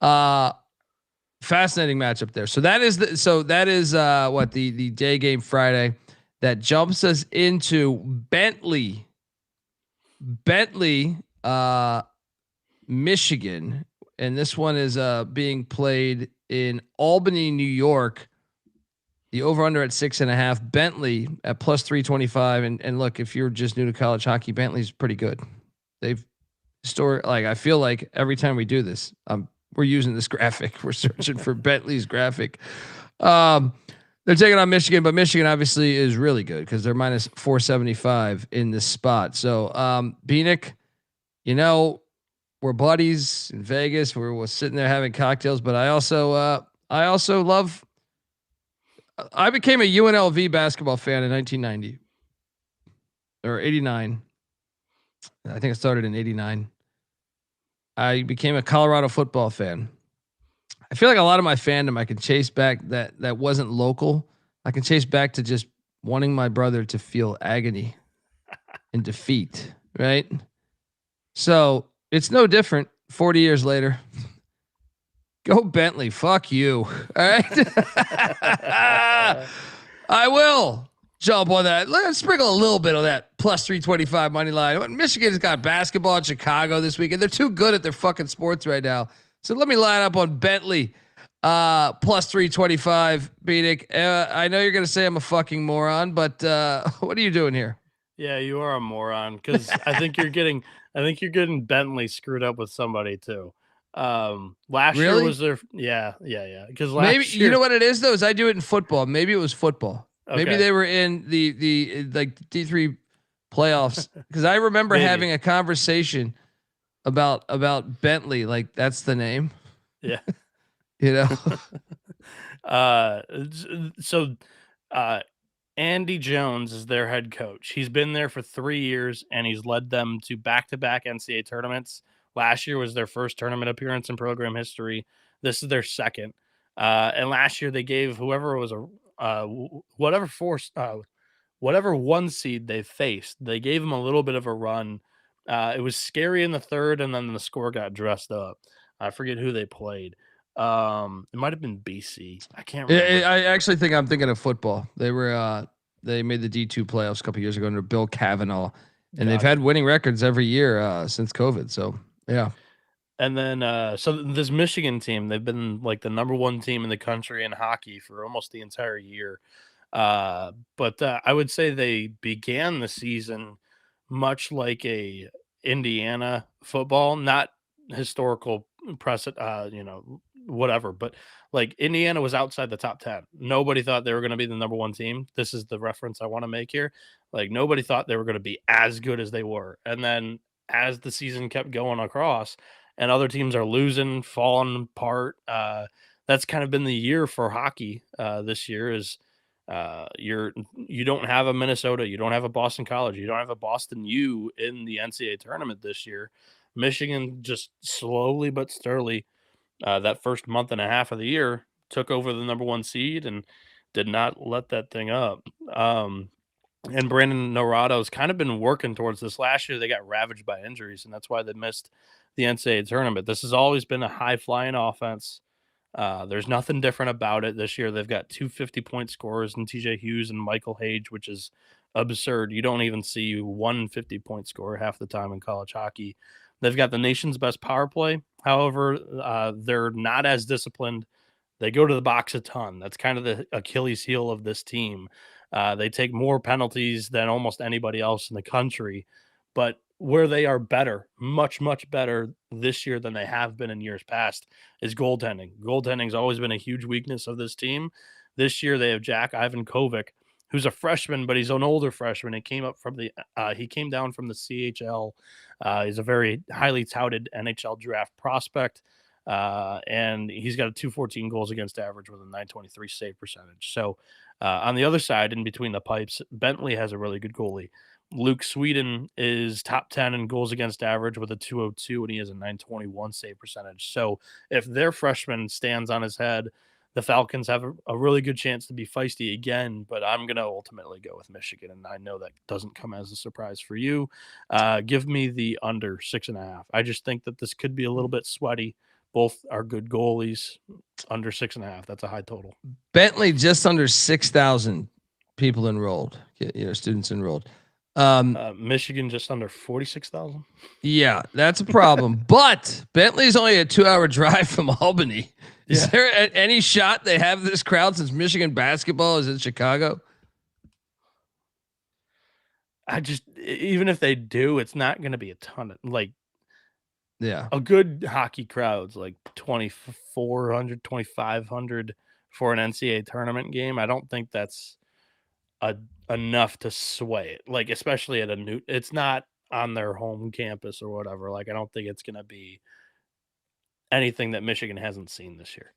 Fascinating matchup there. So that is the day game Friday that jumps us into Bentley, Michigan. And this one is being played in Albany, New York. The over-under at 6.5. Bentley at +325. And look, if you're just new to college hockey, Bentley's pretty good. They've I feel like every time we do this, we're using this graphic. We're searching for Bentley's graphic. They're taking on Michigan, but Michigan obviously is really good because they're minus 475 in this spot. So, Bieniek, we're buddies in Vegas. We're sitting there having cocktails, but I also love. I became a UNLV basketball fan in 1990 or 89. I think it started in 89. I became a Colorado football fan. I feel like a lot of my fandom I can chase back that wasn't local. I can chase back to just wanting my brother to feel agony and defeat, right? So it's no different 40 years later. Go Bentley. Fuck you. All right. I will jump on that. Let's sprinkle a little bit of that plus 325 money line. Michigan's got basketball in Chicago this weekend. They're too good at their fucking sports right now. So let me line up on Bentley plus 325. Bieniek. I know you're going to say I'm a fucking moron, but what are you doing here? Yeah, you are a moron because I think you're getting Bentley screwed up with somebody too. Last year was their because maybe year, you know what it is though is I do it in football. Maybe it was football. Okay. Maybe they were in the like D3 playoffs because I remember having a conversation about Bentley. Like that's the name. Yeah. So Andy Jones is their head coach. He's been there for 3 years and he's led them to back-to-back NCAA tournaments. Last year was their first tournament appearance in program history. This is their second. And last year they gave whoever was whatever one seed they faced, they gave them a little bit of a run. It was scary in the third, and then the score got dressed up. I forget who they played. It might have been BC. I can't remember. I actually think I'm thinking of football. They were they made the D2 playoffs a couple years ago under Bill Cavanaugh, and they've had winning records every year since COVID. So yeah. And then so this Michigan team, they've been like the number one team in the country in hockey for almost the entire year. But I would say they began the season much like a Indiana football, not historical precedent, whatever, but like Indiana was outside the top 10. Nobody thought they were going to be the number one team. This is the reference I want to make here. Like nobody thought they were going to be as good as they were. And then as the season kept going across and other teams are losing, falling apart, that's kind of been the year for hockey this year is you don't have a Minnesota, you don't have a Boston College, you don't have a Boston U in the NCAA tournament this year. Michigan just slowly but surely that first month and a half of the year took over the number one seed and did not let that thing up. And Brandon Norado's kind of been working towards this. Last year they got ravaged by injuries, and that's why they missed the NCAA tournament. This has always been a high-flying offense. There's nothing different about it this year. They've got 2 50-point scorers in TJ Hughes and Michael Hage, which is absurd. You don't even see one 50-point scorer half the time in college hockey. They've got the nation's best power play. However, they're not as disciplined. They go to the box a ton. That's kind of the Achilles heel of this team. They take more penalties than almost anybody else in the country. But where they are better, much, much better this year than they have been in years past is goaltending. Goaltending's always been a huge weakness of this team. This year they have Jack Ivankovic, who's a freshman, but he's an older freshman. He came down from the CHL. He's a very highly touted NHL draft prospect. And he's got a 214 goals against average with a 923 save percentage. So on the other side, in between the pipes, Bentley has a really good goalie. Luke Sweden is top 10 in goals against average with a 202, and he has a 921 save percentage. So if their freshman stands on his head, the Falcons have a really good chance to be feisty again, but I'm going to ultimately go with Michigan, and I know that doesn't come as a surprise for you. Give me the under 6.5. I just think that this could be a little bit sweaty. Both are good goalies. Under 6.5. That's a high total. Bentley just under 6,000 people enrolled. Students enrolled. Michigan just under 46,000. Yeah, that's a problem. But Bentley's only a 2-hour drive from Albany. Is there any shot they have this crowd since Michigan basketball is in Chicago? Even if they do, it's not going to be a ton of a good hockey crowd's like 2,400, 2,500 for an NCAA tournament game. I don't think that's enough to sway it. Like, especially at it's not on their home campus or whatever. Like, I don't think it's going to be anything that Michigan hasn't seen this year.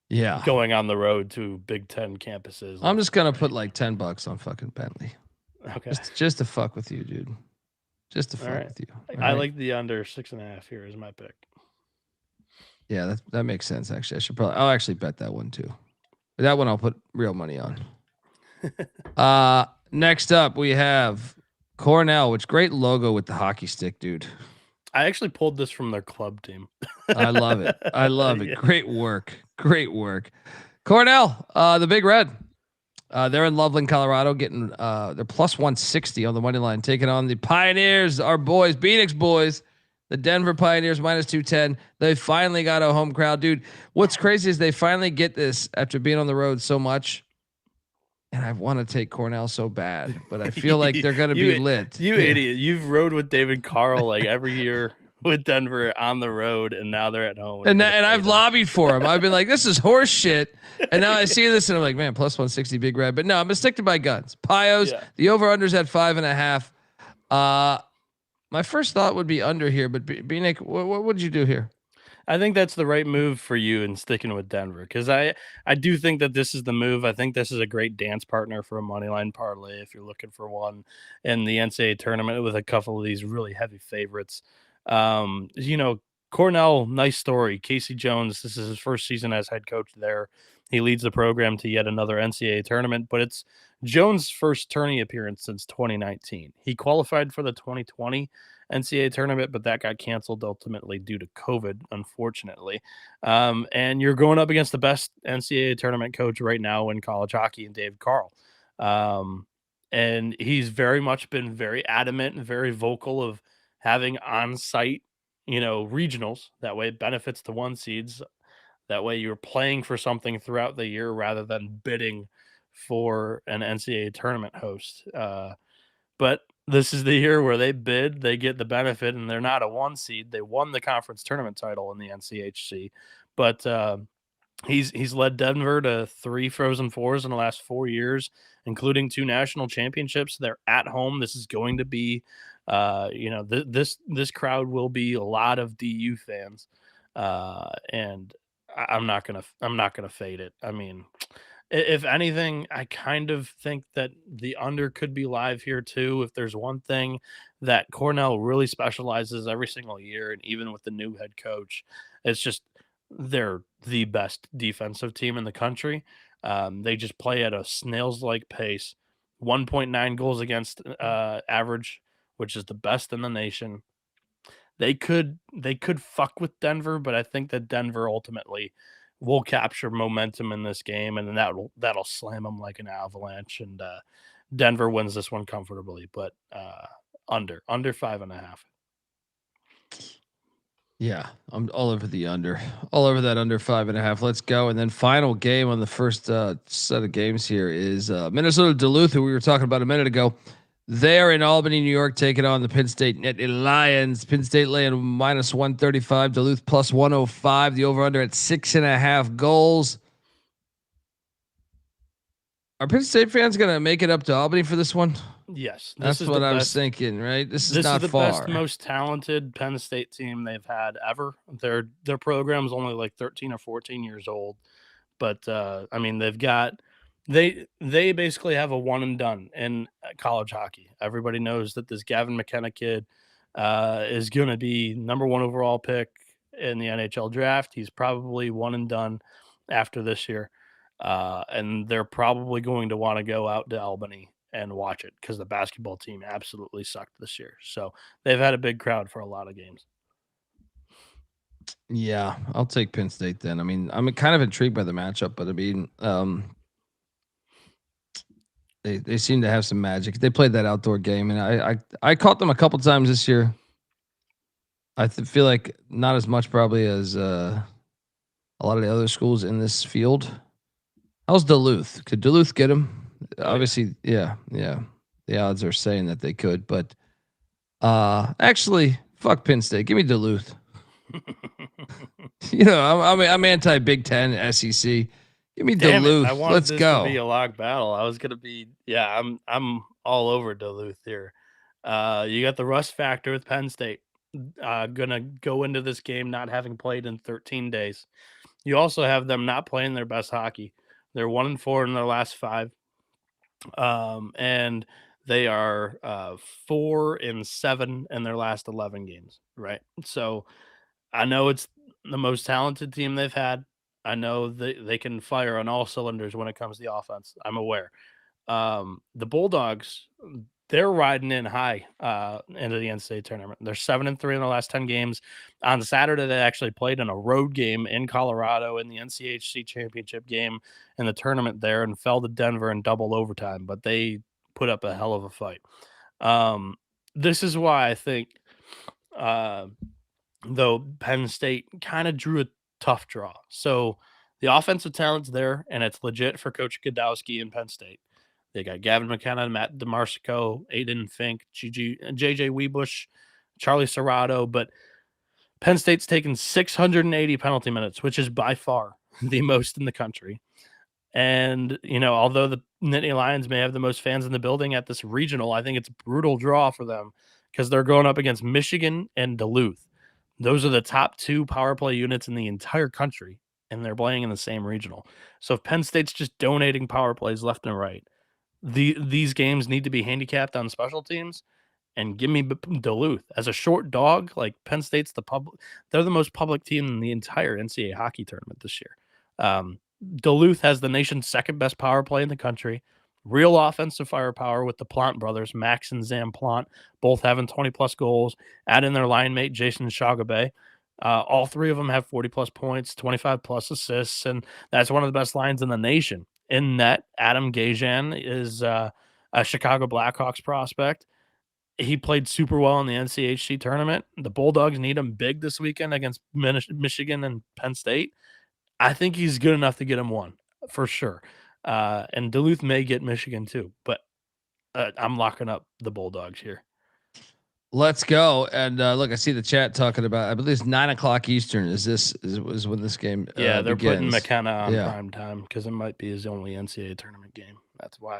Yeah. Going on the road to Big Ten campuses. I'm just going to put like $10 on fucking Bentley. Okay. Just to fuck with you, dude. Just to fuck with you. I like the under 6.5 here is my pick. Yeah, that makes sense. Actually, I'll actually bet that one too. But that one I'll put real money on. Next up we have Cornell, which great logo with the hockey stick, dude. I actually pulled this from their club team. I love it. I love it. Yeah. Great work. Cornell, the Big Red. They're in Loveland, Colorado, getting they're plus 160 on the money line, taking on the Pioneers, our boys, Bieniek's boys, the Denver Pioneers, minus 210. They finally got a home crowd, dude. What's crazy is they finally get this after being on the road so much. And I want to take Cornell so bad, but I feel like they're going to be lit. You idiot. You've rode with David Carl like every year with Denver on the road, and now they're at home. And I've lobbied for him. I've been like, this is horse shit. And now I see this and I'm like, man, plus 160 Big Red. But no, I'm going to stick to my guns. Pios, the over-under's at 5.5. My first thought would be under here, but Bieniek, what would you do here? I think that's the right move for you in sticking with Denver, because I do think that this is the move. I think this is a great dance partner for a moneyline parlay if you're looking for one in the NCAA tournament with a couple of these really heavy favorites. Cornell, nice story. Casey Jones, this is his first season as head coach there. He leads the program to yet another NCAA tournament, but it's Jones' first tourney appearance since 2019. He qualified for the 2020 NCAA tournament, but that got canceled ultimately due to COVID, unfortunately. And you're going up against the best NCAA tournament coach right now in college hockey, and Dave Carl. And he's very much been very adamant and very vocal of having on-site, regionals. That way it benefits the one seeds. That way you're playing for something throughout the year rather than bidding for an NCAA tournament host. But this is the year where they bid, they get the benefit, and they're not a one seed. They won the conference tournament title in the NCHC, but he's led Denver to 3 Frozen Fours in the last 4 years, including 2 national championships. They're at home. This is going to be, this crowd will be a lot of DU fans, and I'm not gonna fade it. I mean, if anything, I kind of think that the under could be live here too. If there's one thing that Cornell really specializes every single year, and even with the new head coach, it's just they're the best defensive team in the country. They just play at a snails-like pace, 1.9 goals against average, which is the best in the nation. They could fuck with Denver, but I think that Denver ultimately will capture momentum in this game, and then that'll slam them like an avalanche, and Denver wins this one comfortably, but under 5.5. Yeah, I'm all over the under, all over that under 5.5. Let's go. And then final game on the first set of games here is Minnesota Duluth, who we were talking about a minute ago. They're in Albany, New York, taking on the Penn State Lions. Penn State laying minus 135, Duluth plus 105. The over under at 6.5 goals. Are Penn State fans going to make it up to Albany for this one? Yes, that's what I was thinking. Right, this is not the far. Best, most talented Penn State team they've had ever. Their program's only like 13 or 14 years old, but I mean they've got. They basically have a one and done in college hockey. Everybody knows that this Gavin McKenna kid is going to be number 1 overall pick in the NHL draft. He's probably one and done after this year. And they're probably going to want to go out to Albany and watch it because the basketball team absolutely sucked this year. So they've had a big crowd for a lot of games. Yeah, I'll take Penn State then. I mean, I'm kind of intrigued by the matchup, but I mean, They seem to have some magic. They played that outdoor game, and I caught them a couple times this year. I feel like not as much probably as a lot of the other schools in this field. How's Duluth? Could Duluth get them? Obviously, yeah. The odds are saying that they could, but actually, fuck Penn State. Give me Duluth. I'm anti Big Ten, SEC. Give me Duluth. I wanted Let's this go. to be a lock battle. I was gonna be, I'm all over Duluth here. You got the rust factor with Penn State. Gonna go into this game not having played in 13 days. You also have them not playing their best hockey. They're 1-4 in their last 5. And they are 4-7 in their last 11 games, right? So I know it's the most talented team they've had. I know they can fire on all cylinders when it comes to the offense. I'm aware. The Bulldogs, they're riding in high into the NCAA tournament. They're 7-3 in the last 10 games. On Saturday, they actually played in a road game in Colorado in the NCHC championship game in the tournament there and fell to Denver in double overtime, but they put up a hell of a fight. This is why I think, though, Penn State kind of drew a tough draw. So the offensive talent's there, and it's legit for Coach Godowski in Penn State. They got Gavin McKenna, Matt DeMarsico, Aiden Fink, JJ Weebush, Charlie Serrato, but Penn State's taken 680 penalty minutes, which is by far the most in the country. And, although the Nittany Lions may have the most fans in the building at this regional, I think it's a brutal draw for them because they're going up against Michigan and Duluth. Those are the top 2 power play units in the entire country, and they're playing in the same regional. So if Penn State's just donating power plays left and right, these games need to be handicapped on special teams, and give me Duluth as a short dog. Like Penn State's they're the most public team in the entire NCAA hockey tournament this year. Duluth has the nation's second best power play in the country. Real offensive firepower with the Plant brothers, Max and Zam Plant, both having 20-plus goals. Add in their line mate, Jason Shagabe. All 3 of them have 40-plus points, 25-plus assists, and that's one of the best lines in the nation. In net, Adam Gajan is a Chicago Blackhawks prospect. He played super well in the NCHC tournament. The Bulldogs need him big this weekend against Michigan and Penn State. I think he's good enough to get him one, for sure. And Duluth may get Michigan too, but I'm locking up the Bulldogs here. Let's go. And look, I see the chat talking about, I believe it's 9:00 Eastern. Is when this game they're begins. putting McKenna on prime time because it might be his only NCAA tournament game. That's why.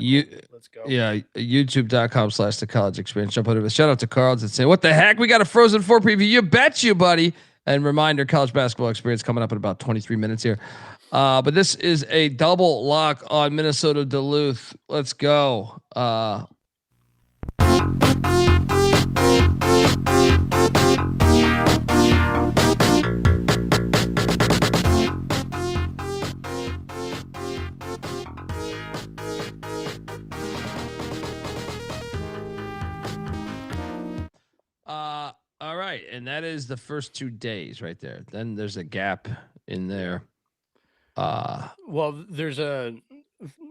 Let's go. Yeah, youtube.com/the college experience. Jump over. Shout out to Carl and say, what the heck? We got a Frozen 4 preview. You bet you, buddy. And reminder, college basketball experience coming up in about 23 minutes here. But this is a double lock on Minnesota Duluth. Let's go. All right, and that is the first 2 days right there. Then there's a gap in there. Well,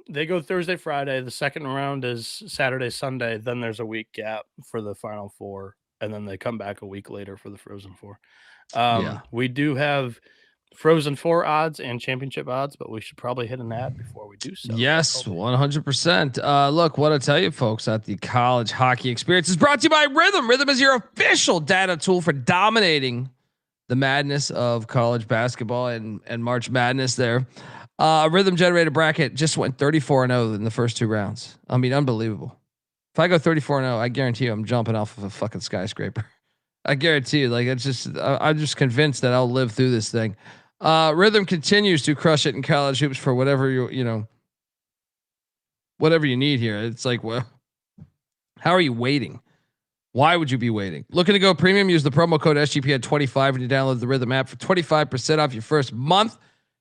they go Thursday, Friday. The second round is Saturday, Sunday. Then there's a week gap for the Final Four, and then they come back a week later for the Frozen Four. We do have Frozen Four odds and championship odds, but we should probably hit an ad before we do so. Yes, 100%. Look, what I tell you, folks, at the college hockey experience is brought to you by Rhythm. Rhythm is your official data tool for dominating the madness of college basketball and March Madness there. Rhythm generated bracket just went 34-0 in the first 2 rounds. I mean, unbelievable. If I go 34-0, I guarantee you I'm jumping off of a fucking skyscraper. I guarantee you, like, it's just, I'm just convinced that I'll live through this thing. Rhythm continues to crush it in college hoops for whatever whatever you need here. It's like, well, how are you waiting? Why would you be waiting? Looking to go premium? Use the promo code SGPN25 when you download the Rhythm app for 25% off your first month.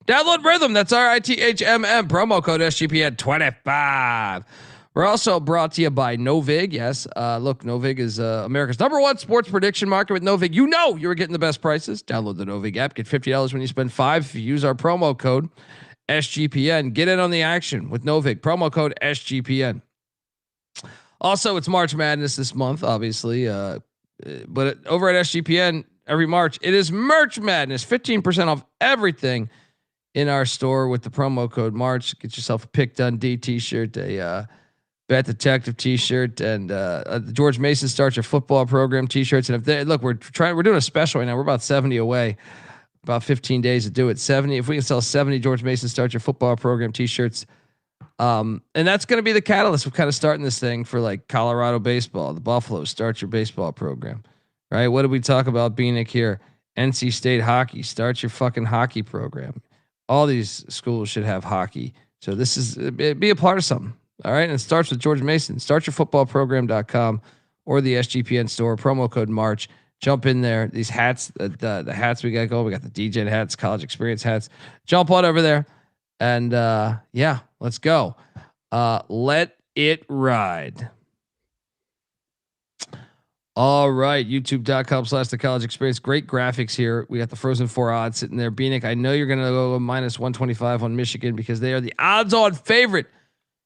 Download Rhythm. That's RITHMM. Promo code SGPN25. We're also brought to you by Novig. Yes. Look, Novig is America's #1 sports prediction market. With Novig, you're getting the best prices. Download the Novig app. Get $50 when you spend $5 if you use our promo code SGPN. Get in on the action with Novig. Promo code SGPN. Also, it's March Madness this month, obviously. But over at SGPN, every March, it is Merch Madness. 15% off everything in our store with the promo code March. Get yourself a Pick Dundee t-shirt, a Bet Detective t-shirt, and the George Mason Start Your Football Program t-shirts. And if they look, we're doing a special right now. We're about 70 away. about 15 days to do it. 70. If we can sell 70 George Mason Start Your Football Program t-shirts, and that's going to be the catalyst. We're kind of starting this thing for like Colorado baseball, the Buffaloes Start Your Baseball Program, right? What did we talk about, Bieniek here? NC State hockey, start your fucking hockey program. All these schools should have hockey. So this is be a part of something. All right. And it starts with George Mason. StartYourFootballProgram.com or the SGPN store, promo code March. Jump in there. These hats, the hats we got going. We got the DJ hats, college experience hats. Jump on over there. And yeah, let's go. Let it ride. All right. YouTube.com/the college experience. Great graphics here. We got the Frozen 4 odds sitting there. Bieniek, I know you're going to go minus 125 on Michigan because they are the odds on favorite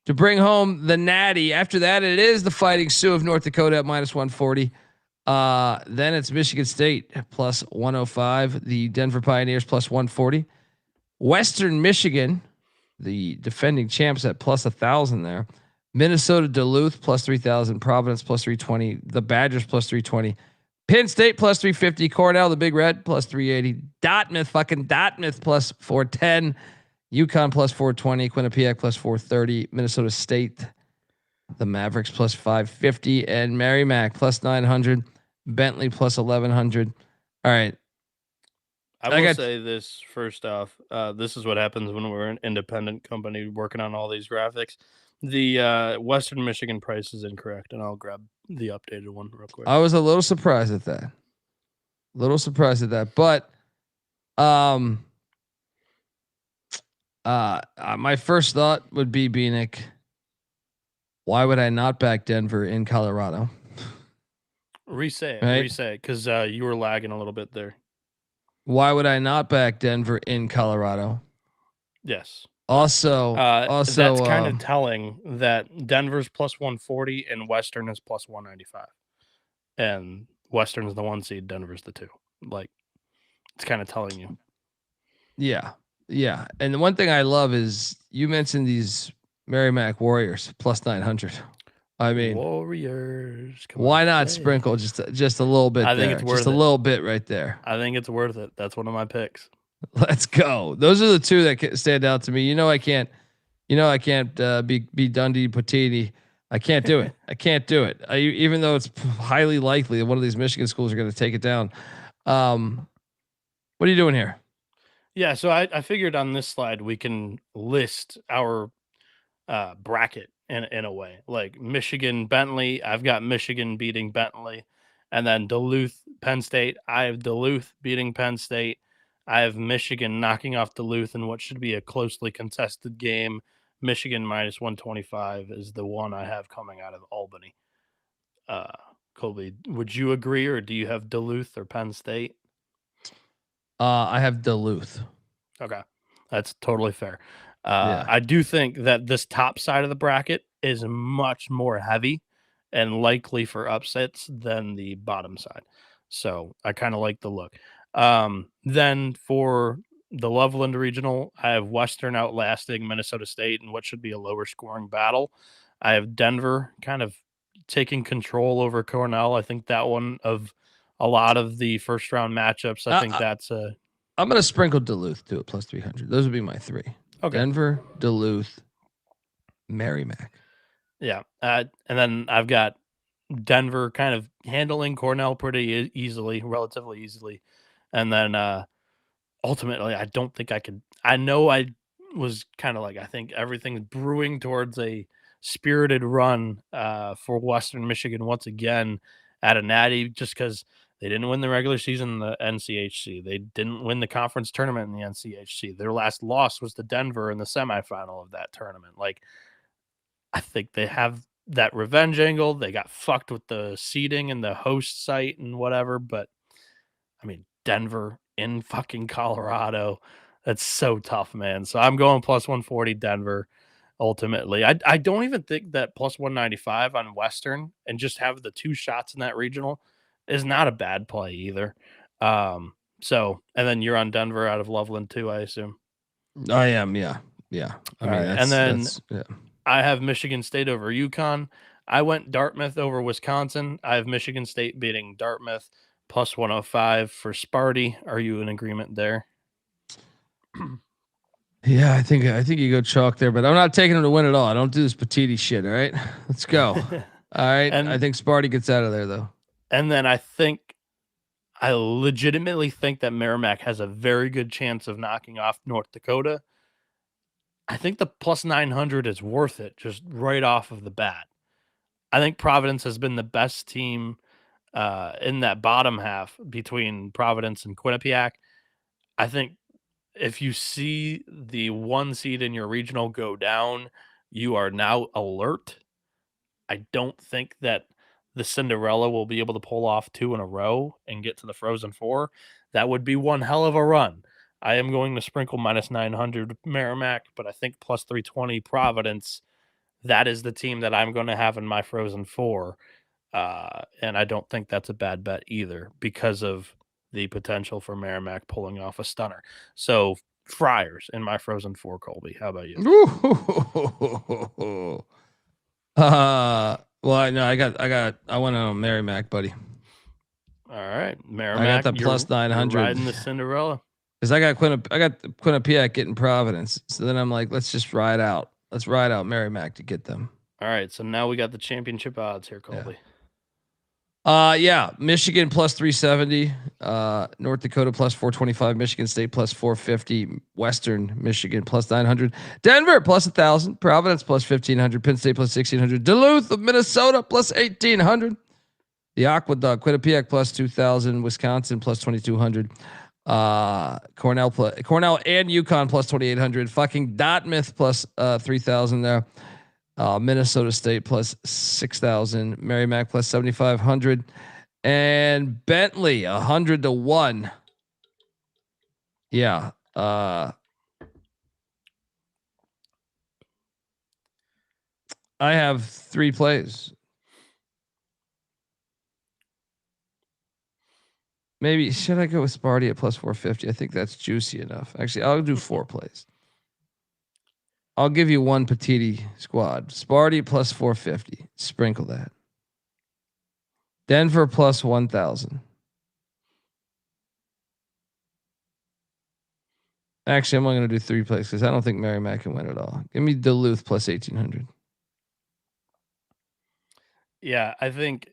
to bring home the Natty. After that, it is the Fighting Sioux of North Dakota at minus 140. Then it's Michigan State plus 105, the Denver Pioneers plus 140, Western Michigan, the defending champs at plus 1,000 there, Minnesota Duluth plus 3,000, Providence plus 320, the Badgers plus 320, Penn State plus 350, Cornell, the Big Red plus 380, Dartmouth plus 410, UConn plus 420, Quinnipiac plus 430, Minnesota State, the Mavericks plus 550, and Merrimack plus 900. Bentley plus 1,100. All right. I will say this first off. This is what happens when we're an independent company working on all these graphics. The Western Michigan price is incorrect, and I'll grab the updated one real quick. I was a little surprised at that. But my first thought would be, Bieniek, why would I not back Denver in Colorado? Reset, because you were lagging a little bit there. Why would I not back Denver in Colorado? Yes. Also, that's kind of telling that Denver's plus 140 and Western is plus 195, and Western is the 1 seed, Denver's the 2. Like, it's kind of telling you. Yeah. And the one thing I love is you mentioned these Merrimack Warriors plus 900. I mean, Warriors. Why not sprinkle just a little bit? I think it's worth just a little bit right there. I think it's worth it. That's one of my picks. Let's go. Those are the two that stand out to me. I can't be Dundee Patini. I can't do it. Even though it's highly likely that one of these Michigan schools are going to take it down. What are you doing here? Yeah, so I figured on this slide we can list our bracket in a way, like Michigan, Bentley. I've got Michigan beating Bentley, and then Duluth, Penn State. I have Duluth beating Penn State. I have Michigan knocking off Duluth in what should be a closely contested game. Michigan minus 125 is the one I have coming out of Albany. Colby, would you agree, or do you have Duluth or Penn State? I have Duluth. Okay, that's totally fair. I do think that this top side of the bracket is much more heavy and likely for upsets than the bottom side. So I kind of like the look. Then for the Loveland Regional, I have Western outlasting Minnesota State in what should be a lower scoring battle. I have Denver kind of taking control over Cornell. I think that one of a lot of the first round matchups, I think that's a... I'm going to sprinkle Duluth to it plus 300. Those would be my 3. Okay. Denver, Duluth, Merrimack. Yeah. And then I've got Denver kind of handling Cornell pretty easily, relatively easily. And then ultimately, I don't think I could. I know I was kind of like, I think everything's brewing towards a spirited run for Western Michigan once again at a natty, just because they didn't win the regular season in the NCHC. They didn't win the conference tournament in the NCHC. Their last loss was to Denver in the semifinal of that tournament. Like, I think they have that revenge angle. They got fucked with the seeding and the host site and whatever. But, I mean, Denver in fucking Colorado, that's so tough, man. So I'm going plus 140 Denver ultimately. I don't even think that plus 195 on Western and just have the 2 shots in that regional is not a bad play either. So, and then you're on Denver out of Loveland too, I assume. I am. Yeah. I mean, and then I have Michigan State over UConn. I went Dartmouth over Wisconsin. I have Michigan State beating Dartmouth. plus 105 for Sparty. Are you in agreement there? Yeah, I think you go chalk there, but I'm not taking him to win at all. I don't do this Petiti shit. All right, let's go. All right, And I think Sparty gets out of there though. And then I legitimately think that Merrimack has a very good chance of knocking off North Dakota. I think the plus 900 is worth it just right off of the bat. I think Providence has been the best team in that bottom half between Providence and Quinnipiac. I think if you see the 1 seed in your regional go down, you are now alert. I don't think that the Cinderella will be able to pull off 2 in a row and get to the Frozen Four. That would be one hell of a run. I am going to sprinkle minus 900 Merrimack, but I think plus 320 Providence. That is the team that I'm going to have in my Frozen Four. And I don't think that's a bad bet either because of the potential for Merrimack pulling off a stunner. So Friars in my Frozen Four, Colby. How about you? Well, I went on Merrimack, buddy. All right, Merrimack. I got the plus 900 riding the Cinderella. Because I got Quinnipiac getting Providence. So then I'm like, let's just ride out. Let's ride out Merrimack to get them. All right, so now we got the championship odds here, Colby. Yeah. Michigan plus 370, North Dakota plus 425, Michigan State plus 450, Western Michigan plus 900, Denver plus 1,000, Providence plus 1,500, Penn State plus 1,600, Duluth of Minnesota plus 1,800, the Aqueduct, Quinnipiac plus 2,000, Wisconsin plus 2,200, Cornell and UConn plus 2,800, fucking Dartmouth plus 3,000 there. Minnesota State plus 6,000, Merrimack plus 7,500, and Bentley 100-1. Yeah. I have 3 plays. Maybe should I go with Sparty at plus 450? I think that's juicy enough. Actually, I'll do 4 plays. I'll give you 1 Petiti squad. Sparty plus 450. Sprinkle that. Denver plus 1,000. Actually, I'm only going to do 3 plays because I don't think Merrimack can win at all. Give me Duluth plus 1,800. Yeah, I think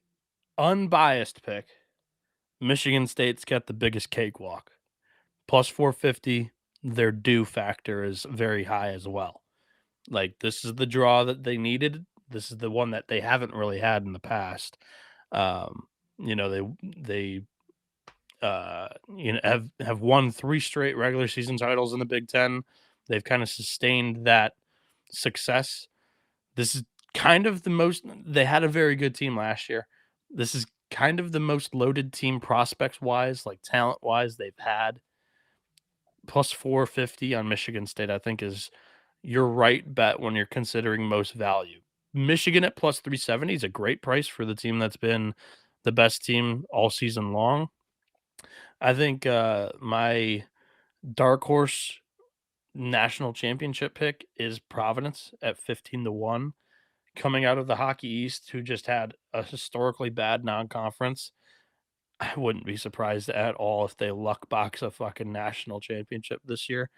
unbiased pick. Michigan State's got the biggest cakewalk. Plus 450. Their due factor is very high as well. Like, this is the draw that they needed. This is the one that they haven't really had in the past. They have won 3 straight regular season titles in the Big Ten. They've kind of sustained that success. This is kind of the most. They had a very good team last year. This is kind of the most loaded team prospects wise, like talent wise, they've had. Plus 450 on Michigan State, I think, is your right bet when you're considering most value. Michigan at plus 370 is a great price for the team that's been the best team all season long. I think my dark horse national championship pick is Providence at 15-1, coming out of the Hockey East, who just had a historically bad non-conference. I wouldn't be surprised at all if they luck box a fucking national championship this year.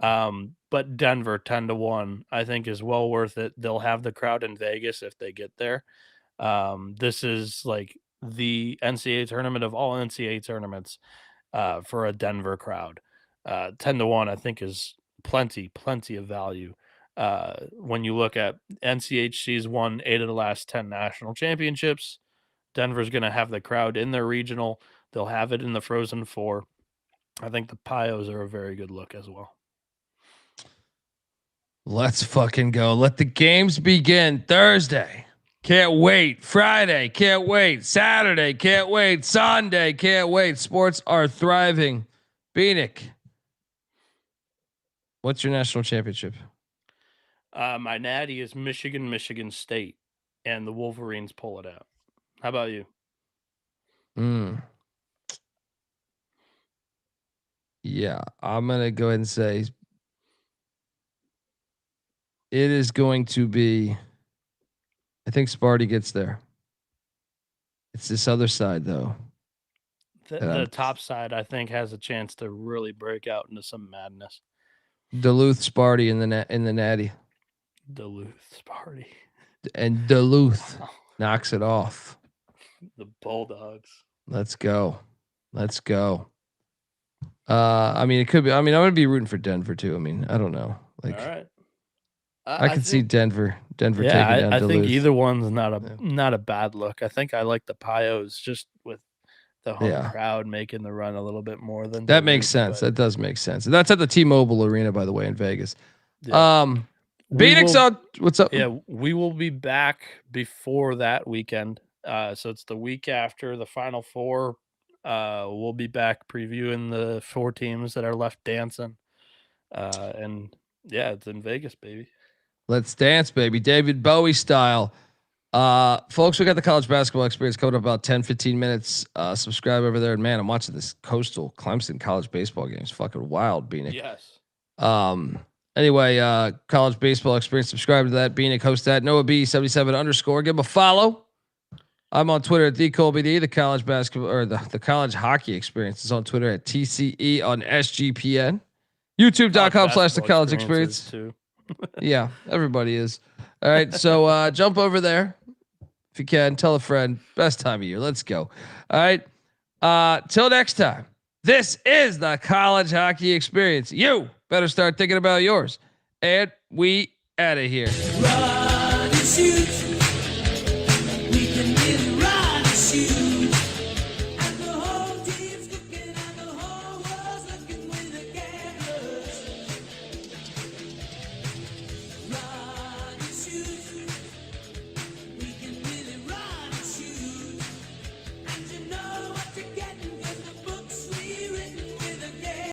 But Denver 10-1, I think, is well worth it. They'll have the crowd in Vegas if they get there. This is like the NCAA tournament of all NCAA tournaments for a Denver crowd. 10-1, I think, is plenty of value. When you look at NCHC's won 8 of the last 10 national championships, Denver's going to have the crowd in their regional. They'll have it in the Frozen Four. I think the Pios are a very good look as well. Let's fucking go. Let the games begin. Thursday. Can't wait. Friday. Can't wait. Saturday. Can't wait. Sunday. Can't wait. Sports are thriving. Bieniek, what's your national championship? My natty is Michigan State, and the Wolverines pull it out. How about you? Yeah, I'm going to go ahead and say it is going to be, I think Sparty gets there. It's this other side, though. The top side, I think, has a chance to really break out into some madness. Duluth Sparty in the Natty. Duluth Sparty. And Duluth knocks it off. The Bulldogs. Let's go. I mean, it could be. I mean, I'm gonna be rooting for Denver too. I mean, I don't know. Like, all right. I can see Denver taking down I Duluth. think either one's not a bad look. I think I like the Pios just with the home crowd making the run a little bit more than that. Makes sense. That does make sense. And that's at the T-Mobile Arena, by the way, in Vegas. Yeah. Bieniek's on. What's up? Yeah, we will be back before that weekend. So it's the week after the Final Four. We'll be back previewing the 4 teams that are left dancing. And yeah, it's in Vegas, baby. Let's dance, baby. David Bowie style. Folks, we got the college basketball experience coming up about 10-15 minutes. Subscribe over there. And man, I'm watching this Coastal Clemson college baseball game. It's fucking wild, Bieniek. Yes. Anyway, college baseball experience. Subscribe to that. Bieniek, host that. Noah B77_. Give him a follow. I'm on Twitter at the Colby D. The college basketball or the college hockey experience is on Twitter at TCE on SGPN. YouTube.com/the college experience. Too. Yeah, everybody is. All right. So jump over there if you can. Tell a friend. Best time of year. Let's go. All right. Till next time. This is the college hockey experience. You better start thinking about yours. And we out of here. Run and shoot.